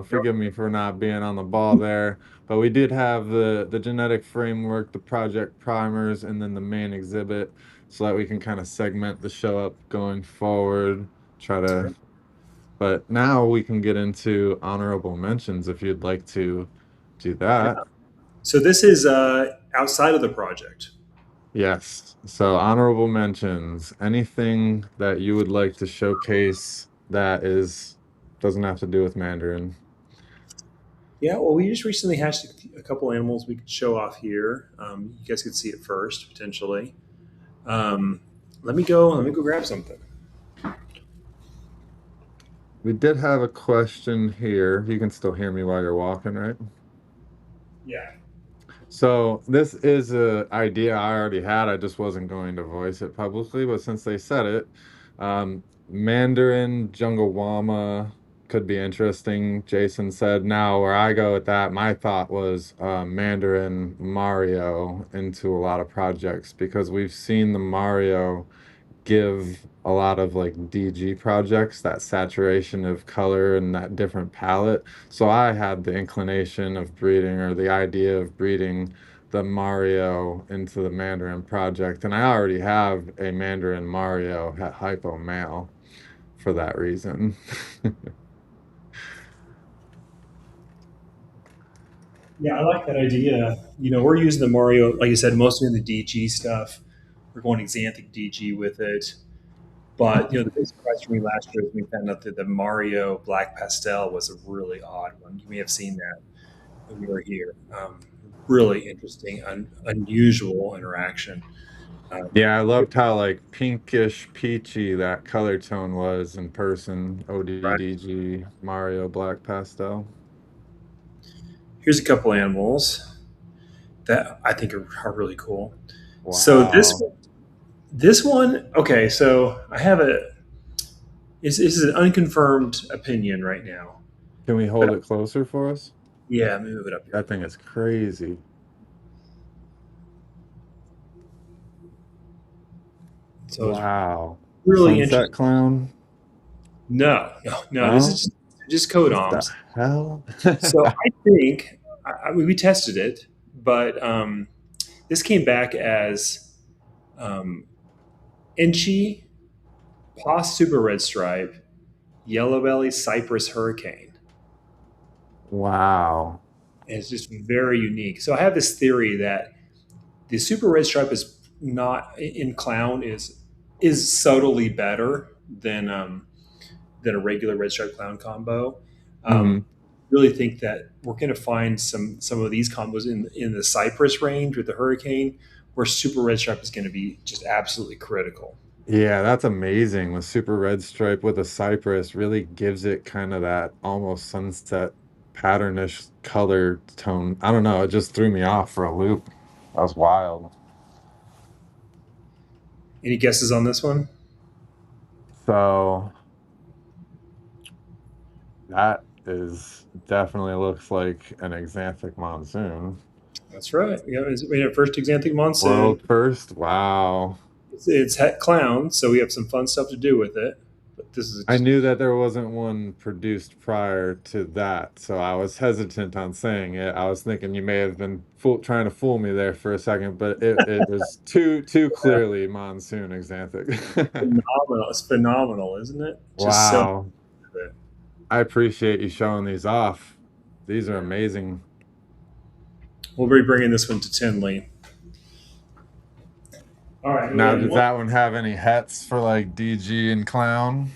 forgive me for not being on the ball there. But we did have the genetic framework, the project primers, and then the main exhibit so that we can kind of segment the show up going forward. But now we can get into honorable mentions if you'd like to do that. Yeah. So this is outside of the project. Yes. So honorable mentions, anything that you would like to showcase that doesn't have to do with Mandarin. Yeah, well, we just recently hatched a couple animals we could show off here. You guys could see it first potentially. Let me go grab something. We did have a question here. You can still hear me while you're walking, right? Yeah. So this is an idea I already had. I just wasn't going to voice it publicly, but since they said it, Mandarin Jungle Llama could be interesting. Jason said, now where I go with that, my thought was Mandarin Mario into a lot of projects because we've seen the Mario give a lot of like DG projects, that saturation of color and that different palette. So I had the inclination of breeding or the idea of breeding the Mario into the Mandarin project. And I already have a Mandarin Mario hypo male for that reason. Yeah, I like that idea. We're using the Mario, like you said, mostly in the DG stuff. We're going xanthic DG with it. But the big surprise for me last year is we found out that the Mario Black Pastel was a really odd one. You may have seen that when we were here. Really interesting, unusual interaction. Yeah, I loved how like pinkish peachy that color tone was in person. Right. ODDG Mario Black Pastel. Here's a couple animals that I think are really cool. Wow. So this one, okay. So I have this is an unconfirmed opinion right now. Can we hold it closer for us? Yeah, let me move it up here. That thing is crazy. So wow. Really Sunset interesting. clown? No. This is just codoms. What the hell? So I think we tested it, but this came back as Inchi, Pos Super Red Stripe, Yellow Belly, Cypress Hurricane. Wow. And it's just very unique. So I have this theory that the Super Red Stripe is not in clown is subtly better than a regular red stripe clown combo. Really think that we're going to find some of these combos in the Cypress range with the Hurricane, where Super Red Stripe is going to be just absolutely critical. Yeah, that's amazing. The Super Red Stripe with a Cypress really gives it kind of that almost sunset patternish color tone. I don't know. It just threw me off for a loop. That was wild. Any guesses on this one? So that is definitely looks like an Xanthic Monsoon. That's right. We have first Xanthic Monsoon. World first? Wow. It's het clown, so we have some fun stuff to do with it. But this is I knew that there wasn't one produced prior to that, so I was hesitant on saying it. I was thinking you may have been trying to fool me there for a second, but it was too clearly Monsoon Xanthic. phenomenal. It's phenomenal, isn't it? Just so Wow. good. I appreciate you showing these off. These are amazing. We'll be bringing this one to Tinley. All right. Now, does that one have any hets for like DG and Clown?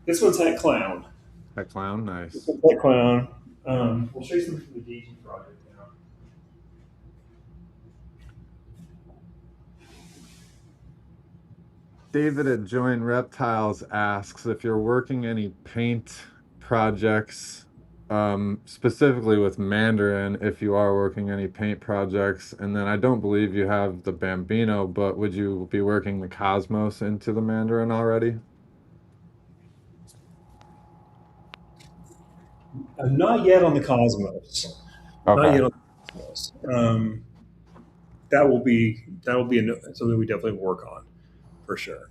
This one's Het Clown. Het Clown, This nice. one's Het Clown. We'll show you something from the DG project now. David at Join Reptiles asks if you're working any paint projects, specifically with Mandarin, if you are working any paint projects. And then I don't believe you have the Bambino, but would you be working the Cosmos into the Mandarin already? Not yet on the Cosmos. Not Okay. yet on the Cosmos. That will be something we definitely work on for sure.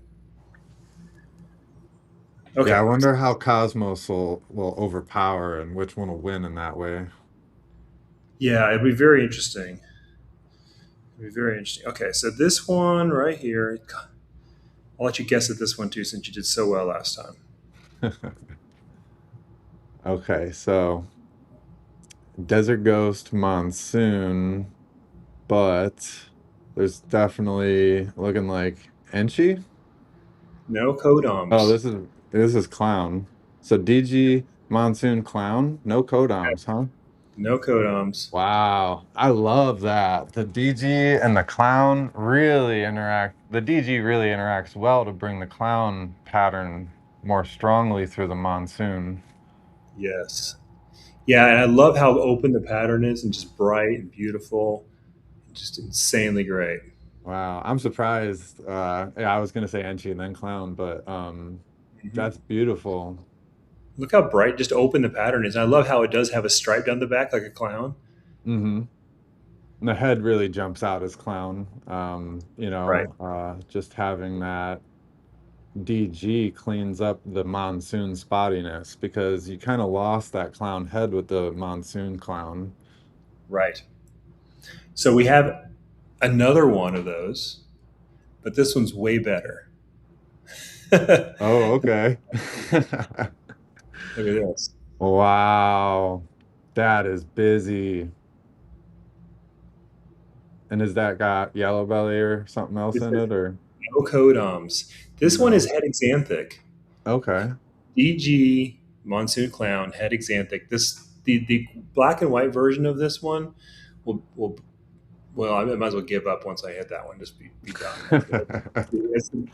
Okay. Yeah, I wonder how Cosmos will overpower and which one will win in that way. Yeah, it'll be very interesting. It'll be very interesting. Okay, so this one right here, I'll let you guess at this one too, since you did so well last time. Okay, so Desert Ghost Monsoon, but there's definitely looking like Enchi. No codoms. Oh, this is Clown. So DG Monsoon Clown, no codoms, huh? No codoms. Wow, I love that. The DG and the Clown really interact. The DG really interacts well to bring the Clown pattern more strongly through the Monsoon. Yes. Yeah, and I love how open the pattern is and just bright and beautiful, just insanely great. Wow, I'm surprised. Yeah, I was gonna say Enchi and then Clown, but that's beautiful. Look how bright, just open the pattern is. And I love how it does have a stripe down the back like a clown. Mm-hmm. The head really jumps out as Clown. Right. Just having that DG cleans up the Monsoon spottiness because you kind of lost that Clown head with the Monsoon Clown. Right. So we have another one of those, but this one's way better. Oh, okay. Look at this. Wow, that is busy. And has that got yellow belly or something else This in is it, or? no codoms. This one No. is head exanthic. Okay. DG Monsoon Clown head exanthic. The black and white version of this one will well, I might as well give up once I hit that one. Just be done.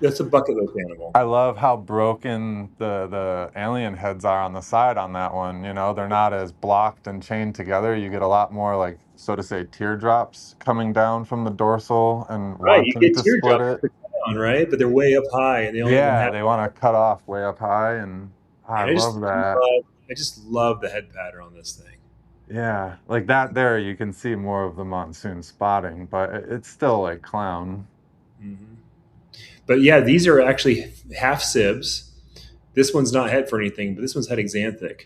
That's a bucket list animal. I love how broken the alien heads are on the side on that one. You know, they're not as blocked and chained together. You get a lot more, like, so to say, teardrops coming down from the dorsal and Right, you wanting get to split teardrops it. on, right? But they're way up high, and they only Yeah, have. they want to cut off way up high, and I And love that. I just love the head pattern on this thing. Yeah, like that there, you can see more of the Monsoon spotting, but it's still like Clown. Mm-hmm. But yeah, these are actually half sibs. This one's not head for anything, but this one's head exanthic,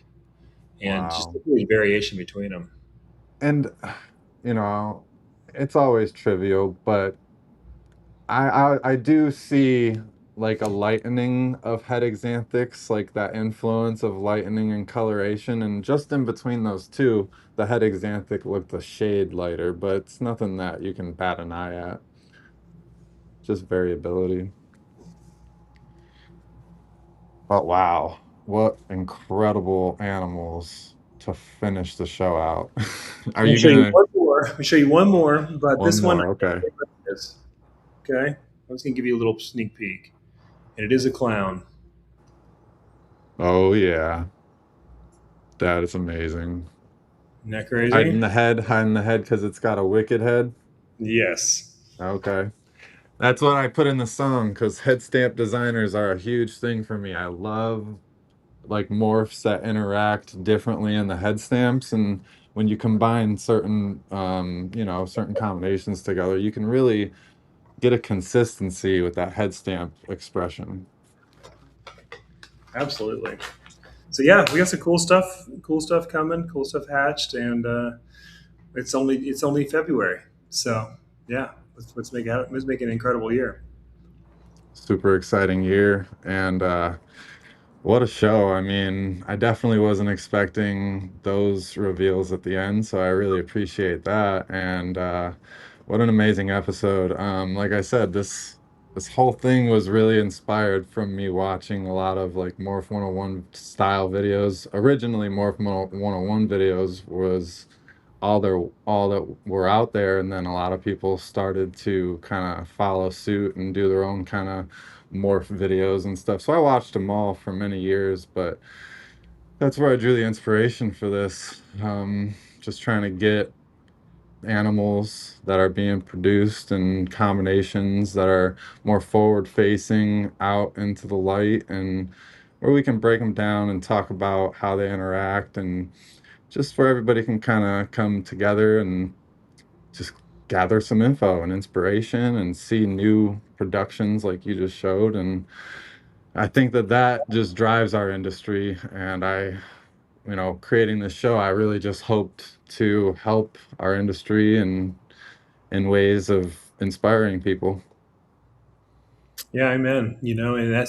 and just Wow. a variation between them. And, you know, it's always trivial, but I do see like a lightening of head exanthics, like that influence of lightening and coloration, and just in between those two, the head exanthic looked a shade lighter, but it's nothing that you can bat an eye at. Just variability. But wow, what incredible animals to finish the show out. Are you Show you gonna one more. I'll show you one more, but one this one, more? Okay. is okay. I'm just gonna give you a little sneak peek, and it is a clown. Oh yeah. That is amazing. Isn't that crazy? Hiding the head because it's got a wicked head. Yes. Okay. That's what I put in the song because head stamp designers are a huge thing for me. I love like morphs that interact differently in the head stamps, and when you combine certain certain combinations together, you can really get a consistency with that head stamp expression. Absolutely. So yeah, we got some cool stuff coming, cool stuff hatched, and it's only February. So yeah, let's make it an incredible year. Super exciting year, and what a show. I mean, I definitely wasn't expecting those reveals at the end, so I really appreciate that. And what an amazing episode. Like I said, this whole thing was really inspired from me watching a lot of like Morph 101 style videos. Originally, Morph 101 videos was all that were out there, and then a lot of people started to kind of follow suit and do their own kind of morph videos and stuff. So I watched them all for many years, but that's where I drew the inspiration for this. Just trying to get animals that are being produced and combinations that are more forward facing out into the light, and where we can break them down and talk about how they interact, and just where everybody can kind of come together and just gather some info and inspiration and see new productions like you just showed. And I think that that just drives our industry. And creating this show, I really just hoped to help our industry and in ways of inspiring people. Yeah, amen. And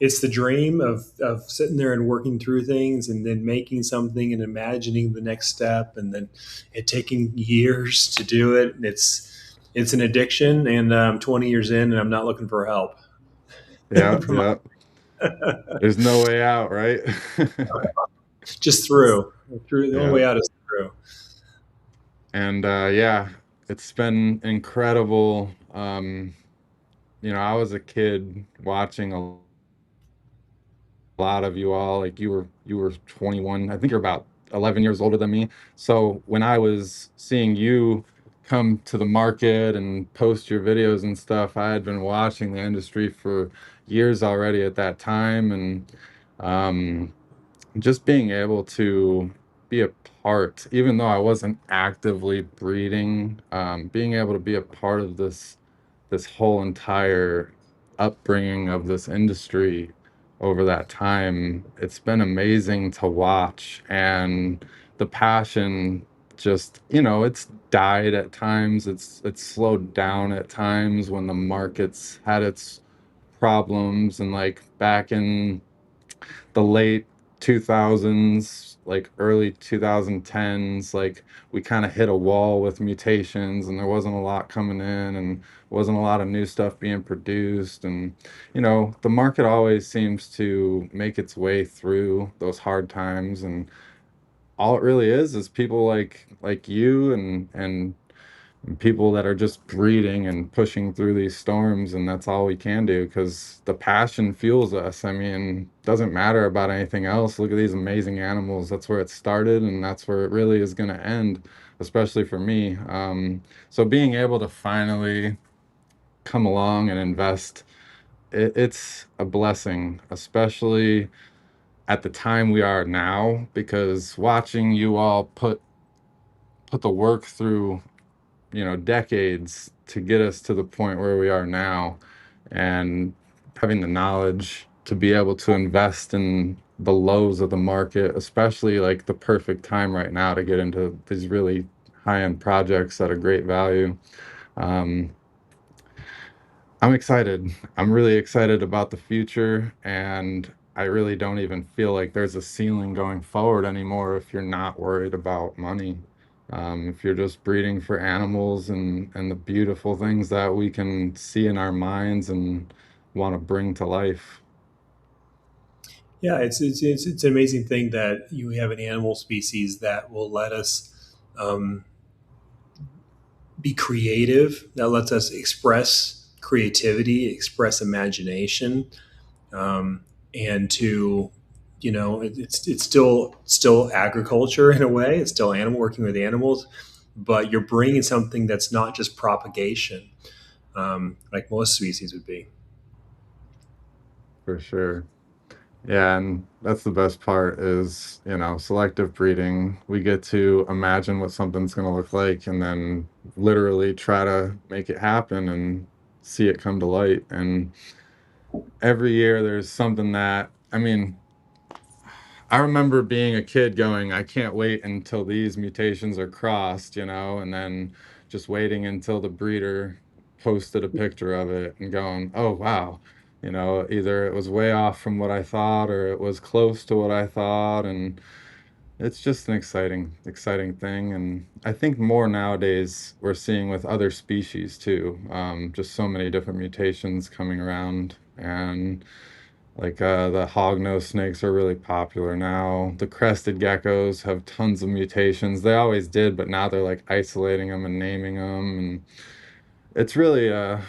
it's the dream of sitting there and working through things and then making something and imagining the next step and then it taking years to do it. It's an addiction, and I'm 20 years in and I'm not looking for help. Yeah, yeah. There's no way out, right? Just through. The only Yeah. way out is through. And yeah, it's been incredible. I was a kid watching a lot of you all. Like you were 21. I think you're about 11 years older than me. So when I was seeing you come to the market and post your videos and stuff, I had been watching the industry for years already at that time. And um, just being able to be a part, even though I wasn't actively breeding, being able to be a part of this whole entire upbringing of this industry over that time, it's been amazing to watch. And the passion just, it's died at times. It's slowed down at times when the market's had its problems, and like back in the late 2000s, like early 2010s, like we kind of hit a wall with mutations, and there wasn't a lot coming in, and wasn't a lot of new stuff being produced. And the market always seems to make its way through those hard times, and all it really is people like you and people that are just breeding and pushing through these storms. And that's all we can do, because the passion fuels us. I mean, doesn't matter about anything else. Look at these amazing animals. That's where it started, and that's where it really is going to end, especially for me. So being able to finally come along and invest, it's a blessing, especially at the time we are now, because watching you all put the work through decades to get us to the point where we are now, and having the knowledge to be able to invest in the lows of the market, especially like the perfect time right now to get into these really high-end projects at a great value. um, I'm excited. I'm really excited about the future, and I really don't even feel like there's a ceiling going forward anymore if you're not worried about money. If you're just breeding for animals and the beautiful things that we can see in our minds and want to bring to life. Yeah, it's an amazing thing that you have an animal species that will let us um, be creative, that lets us express creativity, express imagination, and to it's still agriculture in a way. It's still animal working with animals, but you're bringing something that's not just propagation, like most species would be. For sure. Yeah, and that's the best part is, selective breeding. We get to imagine what something's going to look like, and then literally try to make it happen and see it come to light. And every year there's something that, I mean, I remember being a kid going, I can't wait until these mutations are crossed, you know, and then just waiting until the breeder posted a picture of it and going, oh, wow, you know, either it was way off from what I thought or it was close to what I thought. And it's just an exciting thing. And I think more nowadays we're seeing with other species too, just so many different mutations coming around. And like the hognose snakes are really popular now. The crested geckos have tons of mutations. They always did, but now they're like isolating them and naming them. And it's really a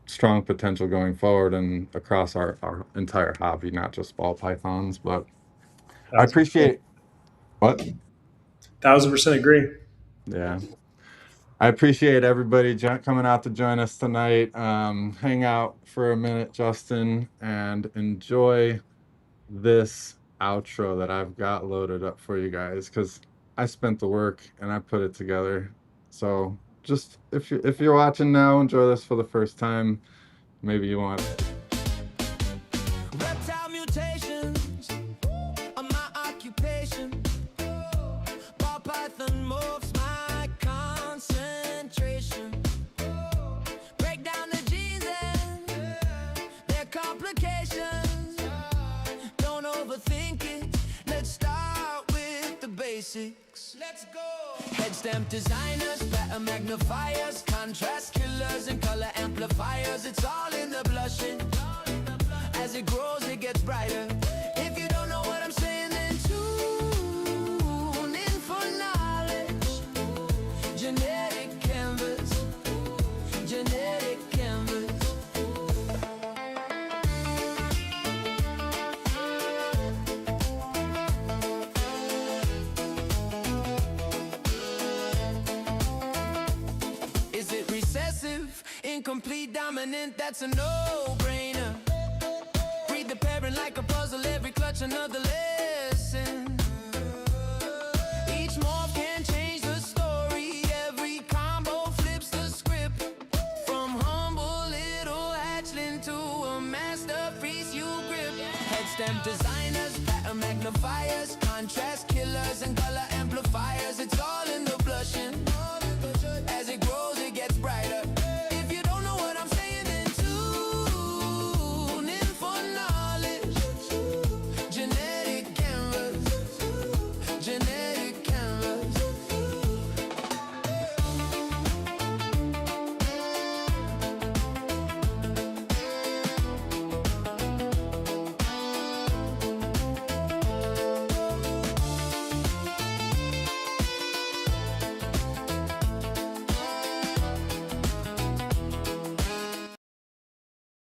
strong potential going forward and across our entire hobby, not just ball pythons. But I appreciate what? 1,000% agree. Yeah. I appreciate everybody coming out to join us tonight. Hang out for a minute, Justin, and enjoy this outro that I've got loaded up for you guys, because I spent the work and I put it together. So just if you're watching now, enjoy this for the first time. Maybe you want Reptile mutations are my occupation. Ball Python Morphs my concentration. Break down the genes and their complications. Don't overthink it. Let's start with the basics. Let's go. Head stamp designers, pattern magnifiers, contrast killers, and color amplifiers. It's all in the blushing. As it grows, it gets brighter. If you don't know what I'm saying, then tune in for knowledge. Genetic canvas. Genetic canvas. Is it recessive, incomplete, dominant? That's a no-brainer. Read the parent like a puzzle, every clutch another lesson. Each morph can change the story, every combo flips the script. From humble little hatchling to a masterpiece you grip. Head stamp design